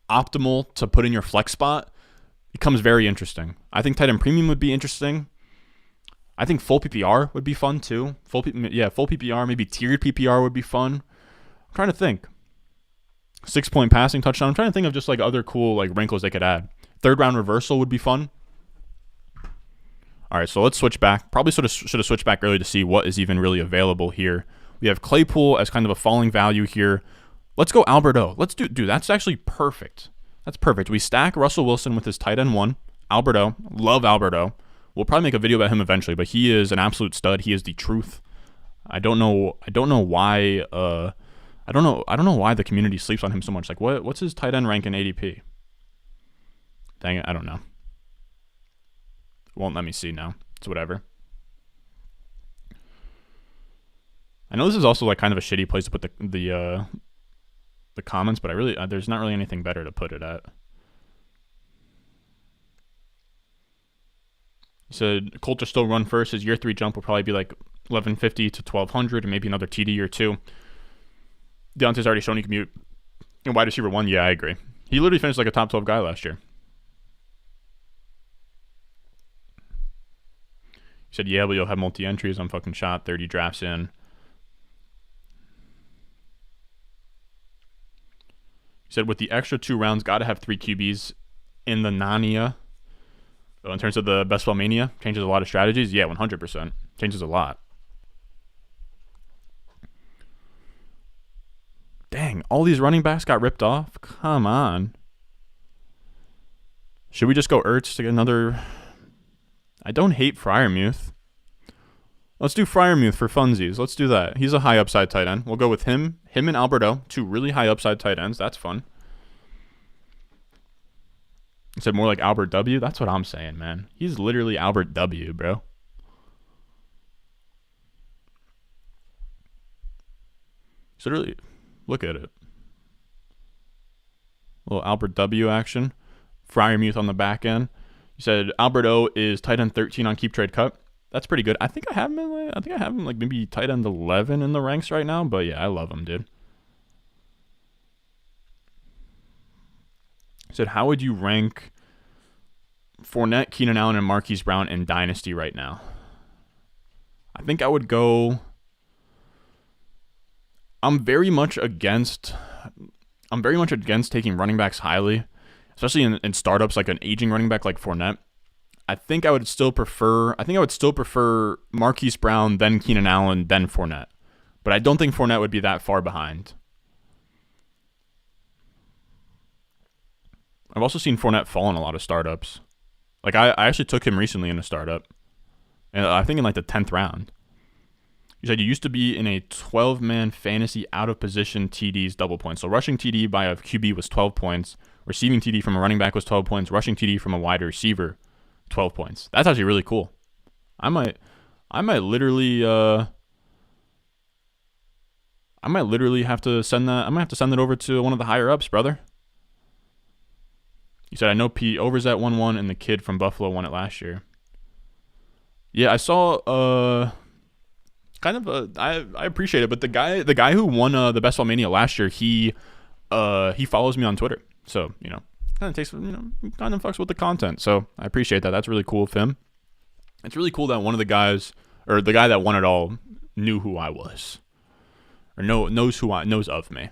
optimal to put in your flex spot, it becomes very interesting. I think tight end premium would be interesting. I think full PPR would be fun too. Full PPR, maybe tiered PPR would be fun. I'm trying to think. 6-point passing touchdown. I'm trying to think of just like other cool like wrinkles they could add. Third round reversal would be fun. All right, so let's switch back. Probably should have switched back early to see what is even really available here. We have Claypool as kind of a falling value here. Let's go Alberto. Let's dude, that's actually perfect. That's perfect. We stack Russell Wilson with his tight end 1. Alberto. Love Alberto. We'll probably make a video about him eventually, but he is an absolute stud. He is the truth. I don't know why I don't know why the community sleeps on him so much. Like, what's his tight end rank in ADP? Dang it, I don't know. It won't let me see now. It's whatever. I know this is also like kind of a shitty place to put the comments, but there's not really anything better to put it at. He said Coulter still run first. His year 3 jump will probably be like 1150 to 1200, and maybe another TD or 2. Deontay's already shown he can be a wide receiver 1. Yeah, I agree. He literally finished like a top 12 guy last year. He said, yeah, but you'll have multi-entries. I'm fucking shot. 30 drafts in. He said, with the extra 2 rounds, got to have 3 QBs in the Nania. In terms of the Best Ball Mania, changes a lot of strategies. Yeah, 100%. Changes a lot. Dang, all these running backs got ripped off? Come on. Should we just go Ertz to get another? I don't hate Freiermuth. Let's do Freiermuth for funsies. Let's do that. He's a high upside tight end. We'll go with him and Alberto, 2 really high upside tight ends. That's fun. You said more like Albert W? That's what I'm saying, man. He's literally Albert W, bro. So really, look at it. A little Albert W action. Freiermuth on the back end. You said Alberto is tight end 13 on Keep Trade Cut. That's pretty good. I think I have him like maybe tight end 11 in the ranks right now. But yeah, I love him, dude. He said, how would you rank Fournette, Keenan Allen, and Marquise Brown in Dynasty right now? I think I would go. I'm very much against taking running backs highly, especially in startups like an aging running back like Fournette. I think I would still prefer Marquise Brown, then Keenan Allen, then Fournette. But I don't think Fournette would be that far behind. I've also seen Fournette fall in a lot of startups. Like I actually took him recently in a startup, and I think in like the 10th round. You said you used to be in a 12-man fantasy out of position TDs double points. So rushing TD by a QB was 12 points. Receiving TD from a running back was 12 points. Rushing TD from a wide receiver, 12 points. That's actually really cool. I might literally have to send that. I might have to send that over to one of the higher ups, brother. You said, I know Pete overs at 1-1 and the kid from Buffalo won it last year. Yeah, I saw I appreciate it, but the guy who won the Best Ball Mania last year, he follows me on Twitter. So, kind of takes, kind of fucks with the content. So I appreciate that. That's really cool of him. It's really cool that one of the guys, or the guy that won it all, knew who I was, or knows of me.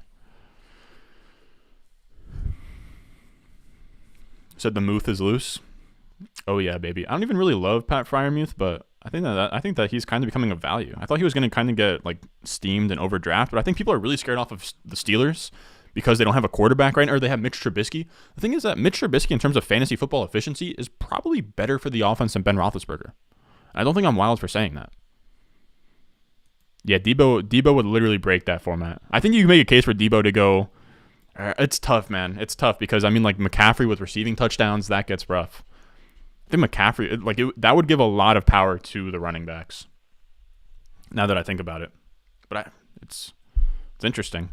Said the Muth is loose. Oh yeah, baby. I don't even really love Pat Freiermuth, but I think that he's kind of becoming a value. I thought he was going to kind of get like steamed and overdraft, but I think people are really scared off of the Steelers because they don't have a quarterback right now, or they have Mitch Trubisky. The thing is that Mitch Trubisky, in terms of fantasy football efficiency, is probably better for the offense than Ben Roethlisberger. I don't think I'm wild for saying that. Yeah, Debo would literally break that format. I think you can make a case for Debo to go. It's tough, man. It's tough because, I mean, like McCaffrey with receiving touchdowns, that gets rough. I think McCaffrey, that would give a lot of power to the running backs. Now that I think about it, but it's interesting.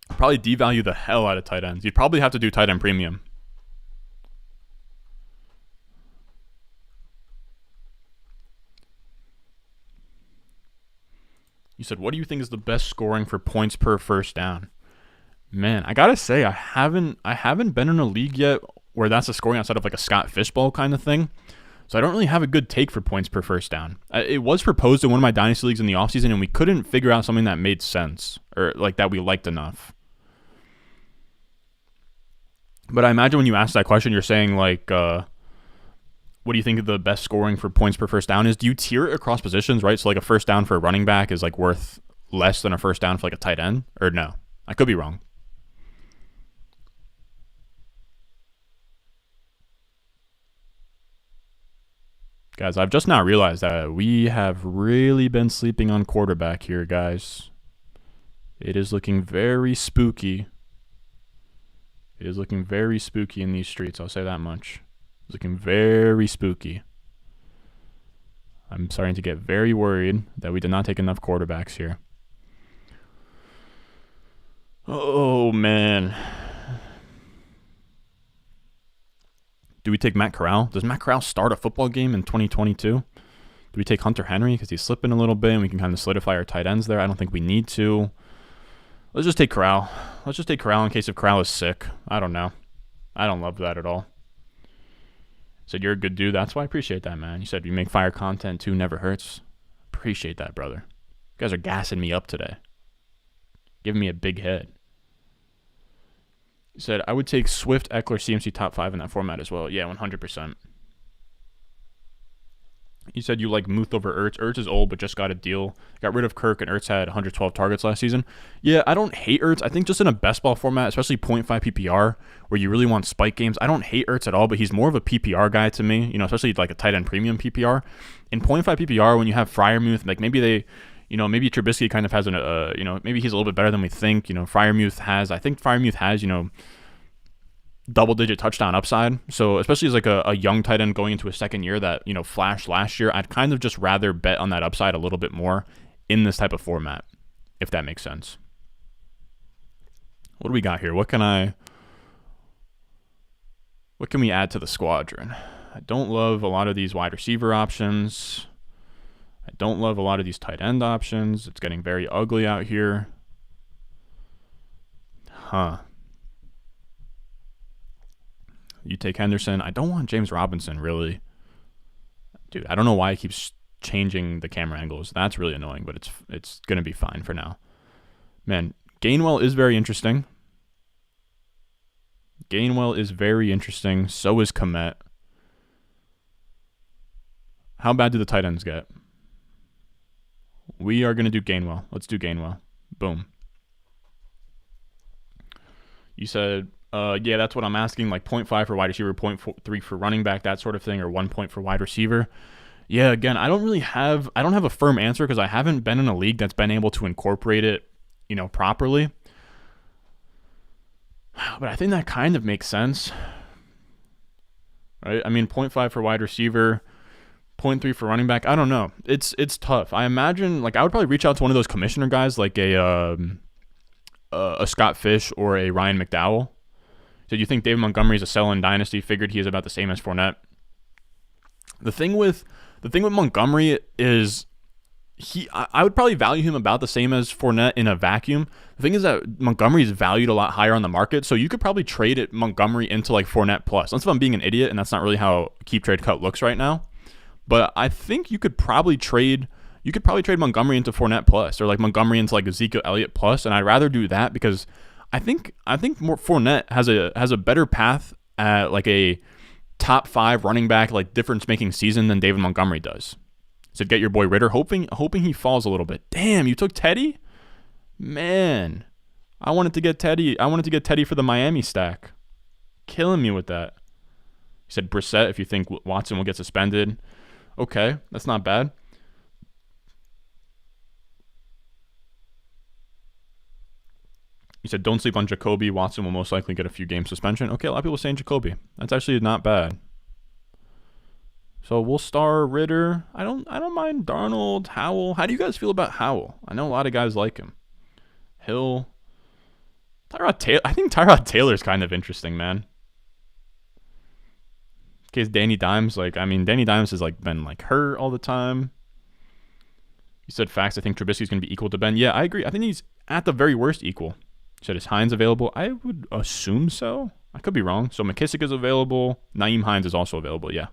Probably devalue the hell out of tight ends. You'd probably have to do tight end premium. You said, what do you think is the best scoring for points per first down? Man, I gotta say, I haven't been in a league yet where that's a scoring outside of like a Scott Fishbowl kind of thing. So I don't really have a good take for points per first down. It was proposed in one of my dynasty leagues in the offseason, and we couldn't figure out something that made sense or like that we liked enough. But I imagine when you ask that question, you're saying like, what do you think the best scoring for points per first down is? Do you tier it across positions, right? So like a first down for a running back is like worth less than a first down for like a tight end? Or no? I could be wrong. Guys, I've just now realized that we have really been sleeping on quarterback here, guys. It is looking very spooky. It is looking very spooky in these streets, I'll say that much. It's looking very spooky. I'm starting to get very worried that we did not take enough quarterbacks here. Oh, man. Do we take Matt Corral? Does Matt Corral start a football game in 2022? Do we take Hunter Henry because he's slipping a little bit and we can kind of solidify our tight ends there? I don't think we need to. Let's just take Corral. Let's just take Corral in case if Corral is sick. I don't know. I don't love that at all. Said you're a good dude. That's why I appreciate that, man. You said you make fire content too, never hurts. Appreciate that, brother. You guys are gassing me up today. Giving me a big head. You said I would take Swift, Eckler, CMC top 5 in that format as well. Yeah, 100%. You said you like Muth over Ertz. Ertz is old, but just got a deal. Got rid of Kirk, and Ertz had 112 targets last season. Yeah, I don't hate Ertz. I think just in a best ball format, especially 0.5 PPR, where you really want spike games, I don't hate Ertz at all, but he's more of a PPR guy to me, especially like a tight end premium PPR. In 0.5 PPR, when you have Freiermuth, like maybe they, maybe Trubisky kind of has maybe he's a little bit better than we think. Freiermuth has, double-digit touchdown upside. So especially as like a young tight end going into a second year that, flashed last year, I'd kind of just rather bet on that upside a little bit more in this type of format, if that makes sense. What do we got here? What can we add to the squadron? I don't love a lot of these wide receiver options. I don't love a lot of these tight end options. It's getting very ugly out here. You take Henderson. I don't want James Robinson, really. Dude, I don't know why he keeps changing the camera angles. That's really annoying, but it's going to be fine for now. Man, Gainwell is very interesting. So is Kmet. How bad do the tight ends get? We are going to do Gainwell. Let's do Gainwell. Boom. You said... yeah, that's what I'm asking, like 0.5 for wide receiver, 0.3 for running back, that sort of thing, or 1 point for wide receiver. Yeah, again, I don't have a firm answer because I haven't been in a league that's been able to incorporate it, properly. But I think that kind of makes sense, right? I mean, point 0.5 for wide receiver, point 0.3 for running back. I don't know. It's tough. I imagine like I would probably reach out to one of those commissioner guys, like a Scott Fish or a Ryan McDowell. So you think David Montgomery is a sell in dynasty? Figured he is about the same as Fournette. The thing with Montgomery is I would probably value him about the same as Fournette in a vacuum. The thing is that Montgomery is valued a lot higher on the market, so you could probably trade it Montgomery into like Fournette plus. Unless if I'm being an idiot, and that's not really how keep trade cut looks right now. But I think you could probably trade Montgomery into Fournette plus, or like Montgomery into like Ezekiel Elliott plus, and I'd rather do that because I think more Fournette has a better path at like a top 5 running back like difference making season than David Montgomery does. So get your boy Ritter, hoping he falls a little bit. Damn, you took Teddy? Man, I wanted to get Teddy. I wanted to get Teddy for the Miami stack. Killing me with that. You said Brissett if you think Watson will get suspended. Okay, that's not bad. You said don't sleep on Jacoby. Watson will most likely get a few game suspension. Okay, a lot of people saying Jacoby. That's actually not bad. So we'll star Ritter. I don't mind Darnold, Howell. How do you guys feel about Howell? I know a lot of guys like him. Hill, Tyrod Taylor. I think Tyrod Taylor's kind of interesting, man. In case Danny Dimes, Danny Dimes has like been like hurt all the time. You said facts. I think Trubisky's going to be equal to Ben. Yeah, I agree. I think he's at the very worst equal. You said is Hines available? I would assume so. I could be wrong. So McKissick is available. Nyheim Hines is also available. Yeah.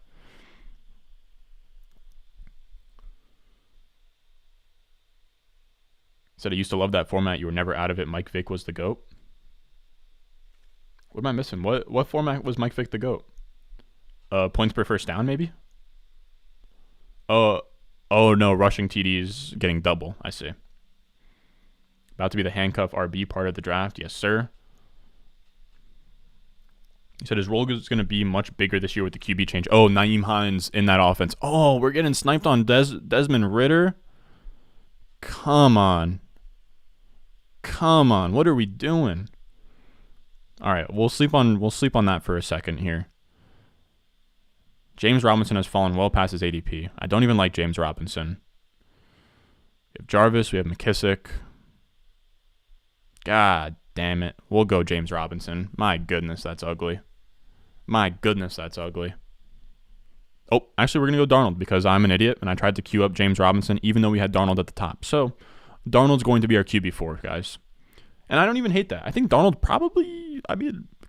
Said I used to love that format. You were never out of it. Mike Vick was the GOAT. What am I missing? What format was Mike Vick the GOAT? Points per first down, maybe? Oh no, rushing TDs getting double. I see. About to be the handcuff RB part of the draft. Yes, sir. He said his role is going to be much bigger this year with the QB change. Oh, Nyheim Hines in that offense. Oh, we're getting sniped on Desmond Ritter. Come on. What are we doing? All right, we'll sleep on that for a second here. James Robinson has fallen well past his ADP. I don't even like James Robinson. We have Jarvis. We have McKissick. God damn it. We'll go James Robinson. My goodness, that's ugly. Oh, actually, we're going to go Darnold because I'm an idiot and I tried to queue up James Robinson even though we had Darnold at the top. So Darnold's going to be our QB4, guys. And I don't even hate that. I think Darnold probably,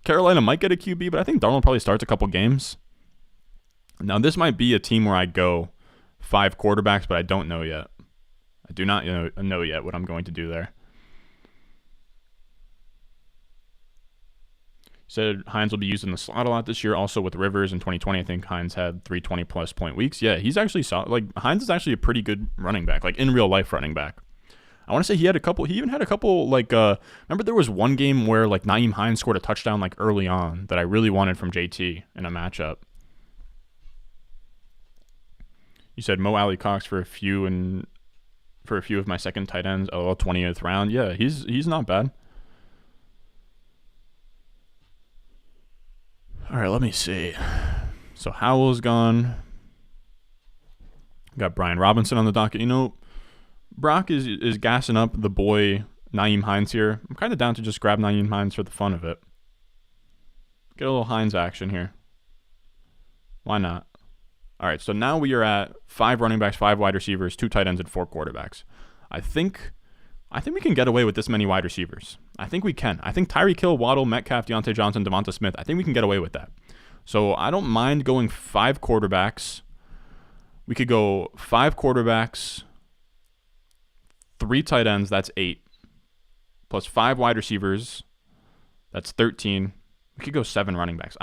Carolina might get a QB, but I think Darnold probably starts a couple games. Now, this might be a team where I go 5 quarterbacks, but I don't know yet. I do not know yet what I'm going to do there. Said Hines will be used in the slot a lot this year. Also with Rivers in 2020, I think Hines had 320-plus point weeks. Yeah, he's actually solid. Like, Hines is actually a pretty good running back, like in real life running back. I want to say he even had a couple, like, remember there was one game where, like, Nyheim Hines scored a touchdown, like, early on that I really wanted from JT in a matchup. You said Mo Alley Cox for a few of my second tight ends. 20th round. Yeah, he's not bad. All right, let me see. So Howell's gone. Got Brian Robinson on the docket. You know, Brock is gassing up the boy Nyheim Hines here. I'm kind of down to just grab Nyheim Hines for the fun of it. Get a little Hines action here. Why not? All right, so now we are at 5 running backs, 5 wide receivers, 2 tight ends, and 4 quarterbacks. I think we can get away with this many wide receivers. I think we can. I think Tyreek Hill, Waddle, Metcalf, Deontay Johnson, Devonta Smith, I think we can get away with that. So I don't mind going 5 quarterbacks. We could go 5 quarterbacks, 3 tight ends, that's 8, plus 5 wide receivers, that's 13. We could go 7 running backs.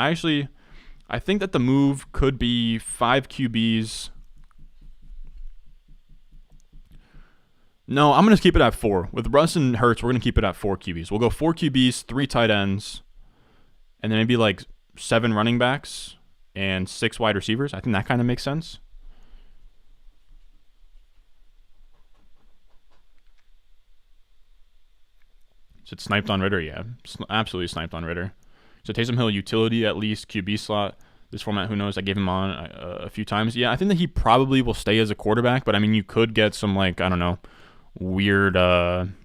I think that the move could be 5 QBs. No, I'm going to keep it at 4. With Russ and Hurts, we're going to keep it at 4 QBs. We'll go 4 QBs, 3 tight ends, and then maybe like 7 running backs and 6 wide receivers. I think that kind of makes sense. Is it sniped on Ritter? Yeah, absolutely sniped on Ritter. So Taysom Hill, utility at least, QB slot. This format, who knows? I gave him on a few times. Yeah, I think that he probably will stay as a quarterback, but I mean, you could get some, like, I don't know, weird, I'm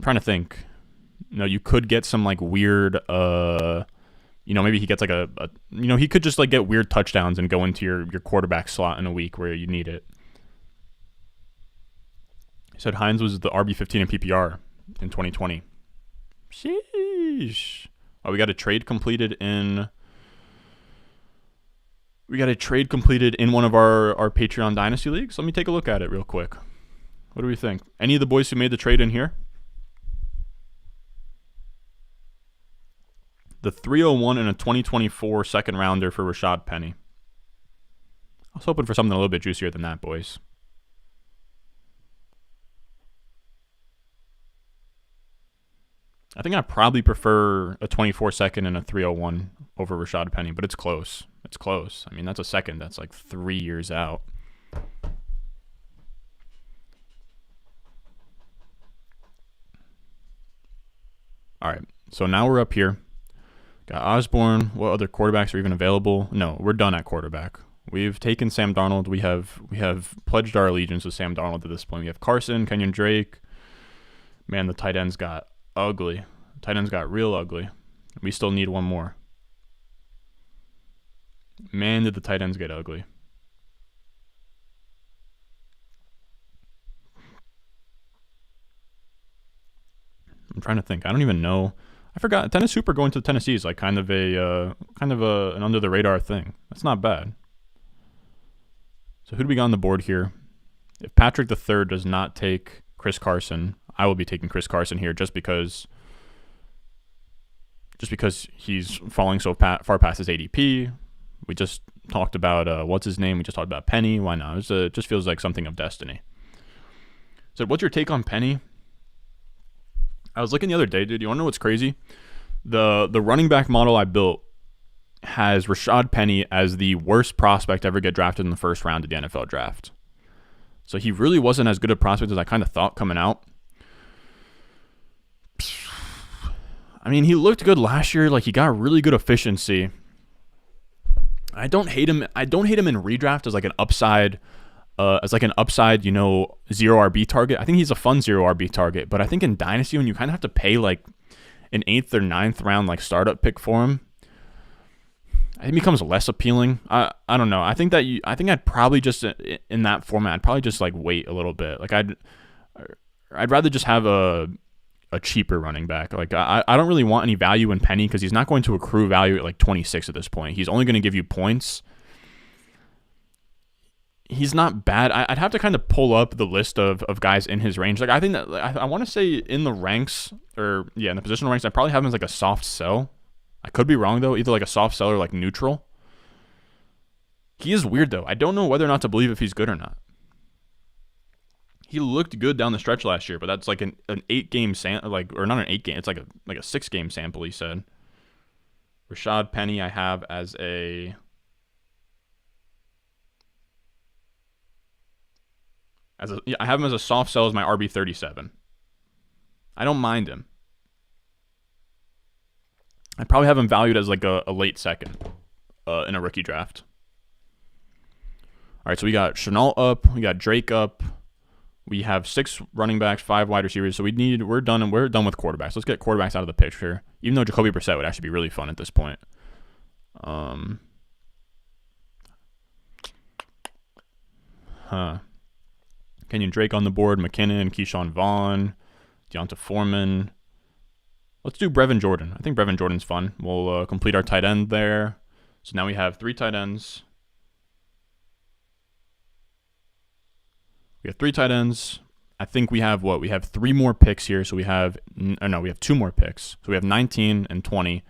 trying to think. No, you could get some, like, weird, maybe he gets, like, he could just, like, get weird touchdowns and go into your quarterback slot in a week where you need it. He said Hines was the RB15 in PPR in 2020. Sheesh. Oh, we got a trade completed in one of our Patreon Dynasty Leagues. Let me take a look at it real quick. What do we think? Any of the boys who made the trade in here? The 301 and a 2024 second rounder for Rashad Penny. I was hoping for something a little bit juicier than that, boys. I think I probably prefer a 24 second and a 301 over Rashad Penny, but it's close. It's close. I mean, that's a second. That's like 3 years out. All right, so now we're up here. Got Osborne. What other quarterbacks are even available? No, we're done at quarterback. We've taken Sam Darnold. We have pledged our allegiance to Sam Darnold at this point. We have Carson, Kenyon Drake. Man, the tight ends got ugly. Tight ends got real ugly. We still need one more. Man, did the tight ends get ugly. I'm trying to think. I don't even know. I forgot. Tennis Hooper going to Tennessee is like kind of an under the radar thing. That's not bad. So who do we got on the board here? If Patrick III does not take Chris Carson, I will be taking Chris Carson here just because he's falling so far past his ADP. We just talked about what's his name. We just talked about Penny. Why not? It just feels like something of destiny. So what's your take on Penny? I was looking the other day, dude. You want to know what's crazy? The running back model I built has Rashad Penny as the worst prospect ever get drafted in the first round of the NFL draft. So he really wasn't as good a prospect as I kind of thought coming out. I mean, he looked good last year. Like, he got really good efficiency. I don't hate him. I don't hate him in redraft as like an upside. Zero RB target. I think he's a fun zero RB target. But I think in Dynasty, when you kind of have to pay like an 8th or 9th round like startup pick for him, I think it becomes less appealing. I don't know. I think I'd probably just in that format, I'd probably just like wait a little bit. Like I'd rather just have a cheaper running back. Like I don't really want any value in Penny because he's not going to accrue value at like 26 at this point. He's only going to give you points. He's not bad. I'd have to kind of pull up the list of guys in his range. Like I think that I want to say in the ranks in the positional ranks, I probably have him as like a soft sell. I could be wrong though. Either like a soft sell or like neutral. He is weird though. I don't know whether or not to believe if he's good or not. He looked good down the stretch last year, but that's like an 8-game sample, or not an 8-game. It's like a 6-game sample. He said. Rashad Penny, I have as a. I have him as a soft sell as my RB37. I don't mind him. I'd probably have him valued as like a late second in a rookie draft. All right, so we got Shenault up, we got Drake up, we have 6 running backs, 5 wide receivers. So we're done with quarterbacks. Let's get quarterbacks out of the picture. Even though Jacoby Brissett would actually be really fun at this point. Kenyon Drake on the board, McKinnon, Keyshawn Vaughn, Deonta Foreman. Let's do Brevin Jordan. I think Brevin Jordan's fun. We'll complete our tight end there. So now we have 3 tight ends. We have 3 tight ends. I think we have what? We have 3 more picks here. So we have 2 more picks. So we have 19 and 20.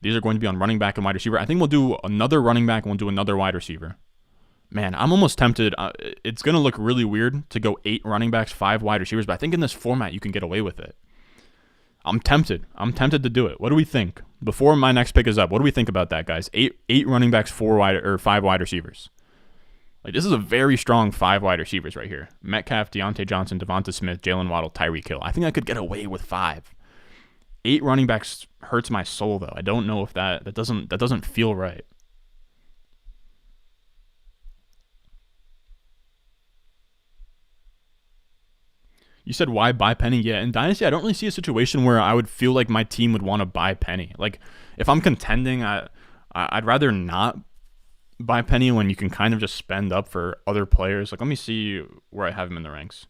These are going to be on running back and wide receiver. I think we'll do another running back and we'll do another wide receiver. Man, I'm almost tempted. It's going to look really weird to go 8 running backs, 5 wide receivers, but I think in this format you can get away with it. I'm tempted. to do it. What do we think? Before my next pick is up, what do we think about that, guys? 8 running backs, 5 wide receivers. Like, this is a very strong 5 wide receivers right here. Metcalf, Deontay Johnson, Devonta Smith, Jalen Waddle, Tyreek Hill. I think I could get away with 5. 8 running backs hurts my soul, though. I don't know if that doesn't feel right. You said, why buy Penny? Yeah, in Dynasty, I don't really see a situation where I would feel like my team would want to buy Penny. Like, if I'm contending, I'd rather not buy Penny when you can kind of just spend up for other players. Like, let me see where I have him in the ranks.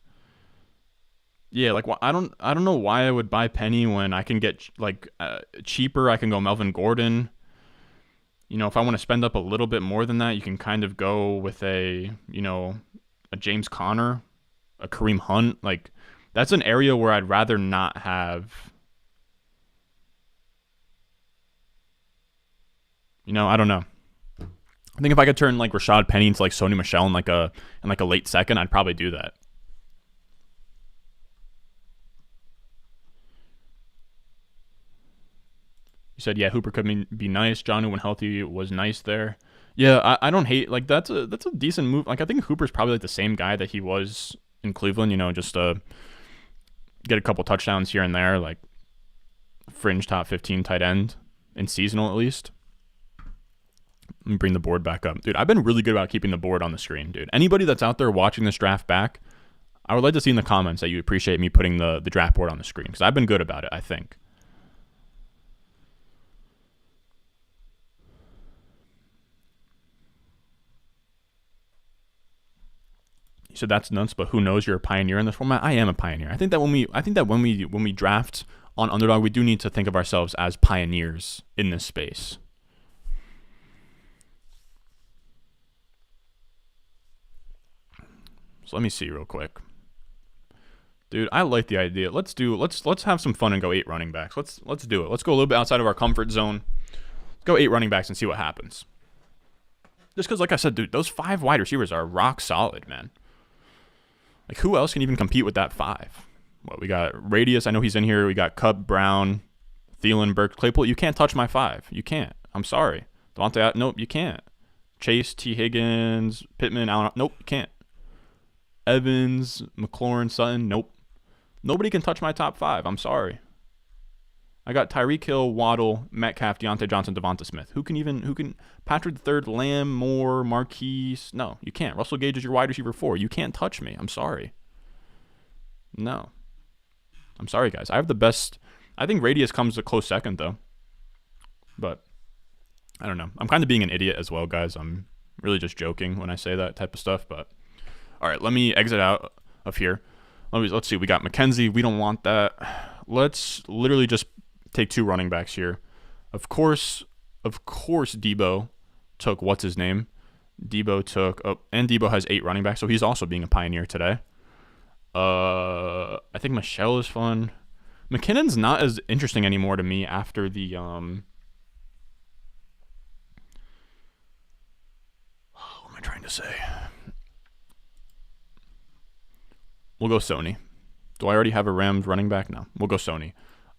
Yeah, like, I don't know why I would buy Penny when I can get, like, cheaper. I can go Melvin Gordon. You know, if I want to spend up a little bit more than that, you can kind of go with a James Conner, a Kareem Hunt. Like, that's an area where I'd rather not have. I don't know. I think if I could turn like Rashad Penny into like Sony Michel in like a late second, I'd probably do that. You said, yeah, Hooper could be nice. Jonnu, when healthy, was nice there. Yeah, I don't hate, like, that's a decent move. Like, I think Hooper's probably like the same guy that he was in Cleveland. Just get a couple touchdowns here and there, like fringe top 15 tight end in seasonal at least. Let me bring the board back up. Dude, I've been really good about keeping the board on the screen, dude. Anybody that's out there watching this draft back, I would like to see in the comments that you appreciate me putting the draft board on the screen, because I've been good about it, I think. You said that's nuts, but who knows? You're a pioneer in this format. I am a pioneer. I think that when we draft on Underdog, we do need to think of ourselves as pioneers in this space. So let me see real quick. Dude, I like the idea. Let's have some fun and go 8 running backs. Let's do it. Let's go a little bit outside of our comfort zone. Let's go 8 running backs and see what happens. Just because, like I said, dude, those 5 wide receivers are rock solid, man. Like, who else can even compete with that 5? Well, we got Radius. I know he's in here. We got Cup, Brown, Thielen, Burks, Claypool. You can't touch my 5. You can't. I'm sorry. Devontae, nope, you can't. Chase, T. Higgins, Pittman, Allen. Nope, you can't. Evans, McLaurin, Sutton. Nope. Nobody can touch my top 5. I'm sorry. I got Tyreek Hill, Waddle, Metcalf, Deontay Johnson, Devonta Smith. Who can Patrick III, Lamb, Moore, Marquise? No, you can't. Russell Gage is your wide receiver 4. You can't touch me. I'm sorry. No. I'm sorry, guys. I have the best. I think Radius comes a close second, though. But I don't know. I'm kind of being an idiot as well, guys. I'm really just joking when I say that type of stuff. But all right, let me exit out of here. Let's see. We got McKenzie. We don't want that. Let's literally just take 2 running backs here. Of course, Debo took what's his name. Debo took, and Debo has 8 running backs, so he's also being a pioneer today. I think Michelle is fun. McKinnon's not as interesting anymore to me after the what am I trying to say? We'll go Sony. Do I already have a Rams running back? No, we'll go Sony.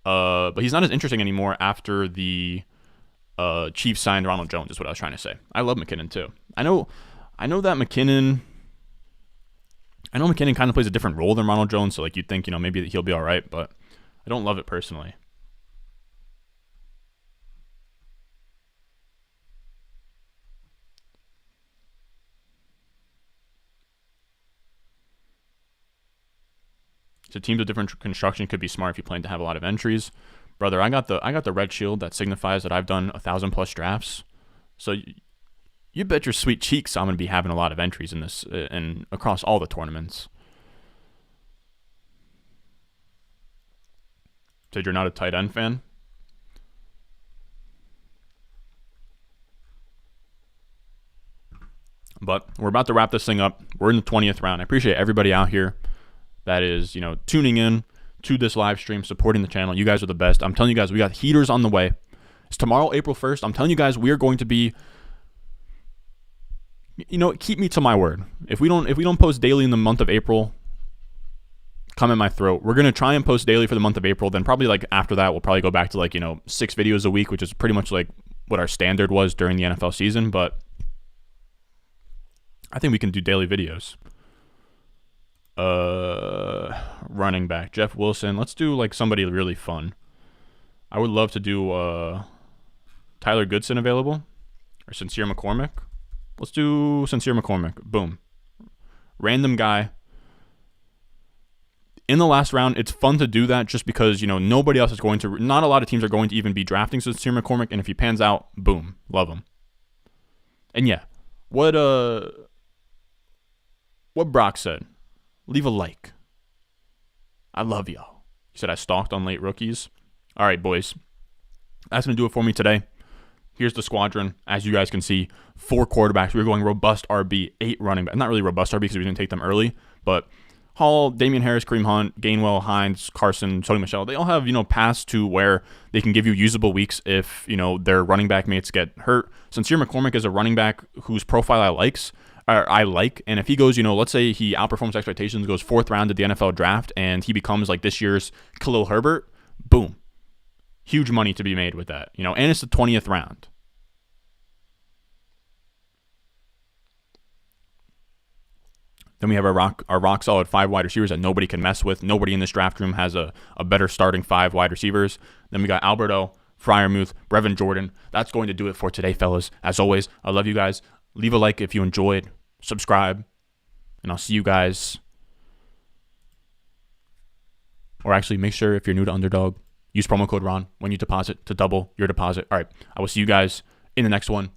But he's not as interesting anymore after the Chiefs signed Ronald Jones, is what I was trying to say. I love McKinnon too. I know that McKinnon kind of plays a different role than Ronald Jones, so like you'd think, maybe he'll be all right, but I don't love it personally. So teams of different construction could be smart if you plan to have a lot of entries. Brother, I got the red shield that signifies that I've done 1,000+ drafts. So you bet your sweet cheeks I'm going to be having a lot of entries in this and across all the tournaments. Said you're not a tight end fan? But we're about to wrap this thing up. We're in the 20th round. I appreciate everybody out here that is, tuning in to this live stream, supporting the channel. You guys are the best. I'm telling you guys, we got heaters on the way. It's tomorrow, April 1st. I'm telling you guys, we are going to be, keep me to my word. If we don't post daily in the month of April, come at my throat. We're going to try and post daily for the month of April. Then probably like after that, we'll probably go back to 6 videos a week, which is pretty much like what our standard was during the NFL season. But I think we can do daily videos. Running back, Jeff Wilson. Let's do like somebody really fun. I would love to do Tyler Goodson available or Sincere McCormick. Let's do Sincere McCormick. Boom. Random guy. In the last round, it's fun to do that just because, you know, nobody else is going to, not a lot of teams are going to even be drafting Sincere McCormick, and if he pans out, boom, love him. And yeah, what Brock said, leave a like. I love y'all. He said I stalked on late rookies. All right, boys. That's going to do it for me today. Here's the squadron. As you guys can see, 4 quarterbacks. We're going robust RB, 8 running back. Not really robust RB because we didn't take them early, but Hall, Damian Harris, Kareem Hunt, Gainwell, Hines, Carson, Tony Michel, they all have, you know, paths to where they can give you usable weeks if, you know, their running back mates get hurt. Sincere McCormick is a running back whose profile I like, and if he goes, you know, let's say he outperforms expectations, goes 4th round of the NFL draft, and he becomes like this year's Khalil Herbert, boom. Huge money to be made with that, you know, and it's the 20th round. Then we have our rock solid 5 wide receivers that nobody can mess with. Nobody in this draft room has a better starting 5 wide receivers. Then we got Alberto, Freiermuth, Brevin Jordan. That's going to do it for today, fellas. As always, I love you guys. Leave a like if you enjoyed. Subscribe. And I'll see you guys. Or actually, make sure if you're new to Underdog, use promo code RON when you deposit to double your deposit. All right, I will see you guys in the next one.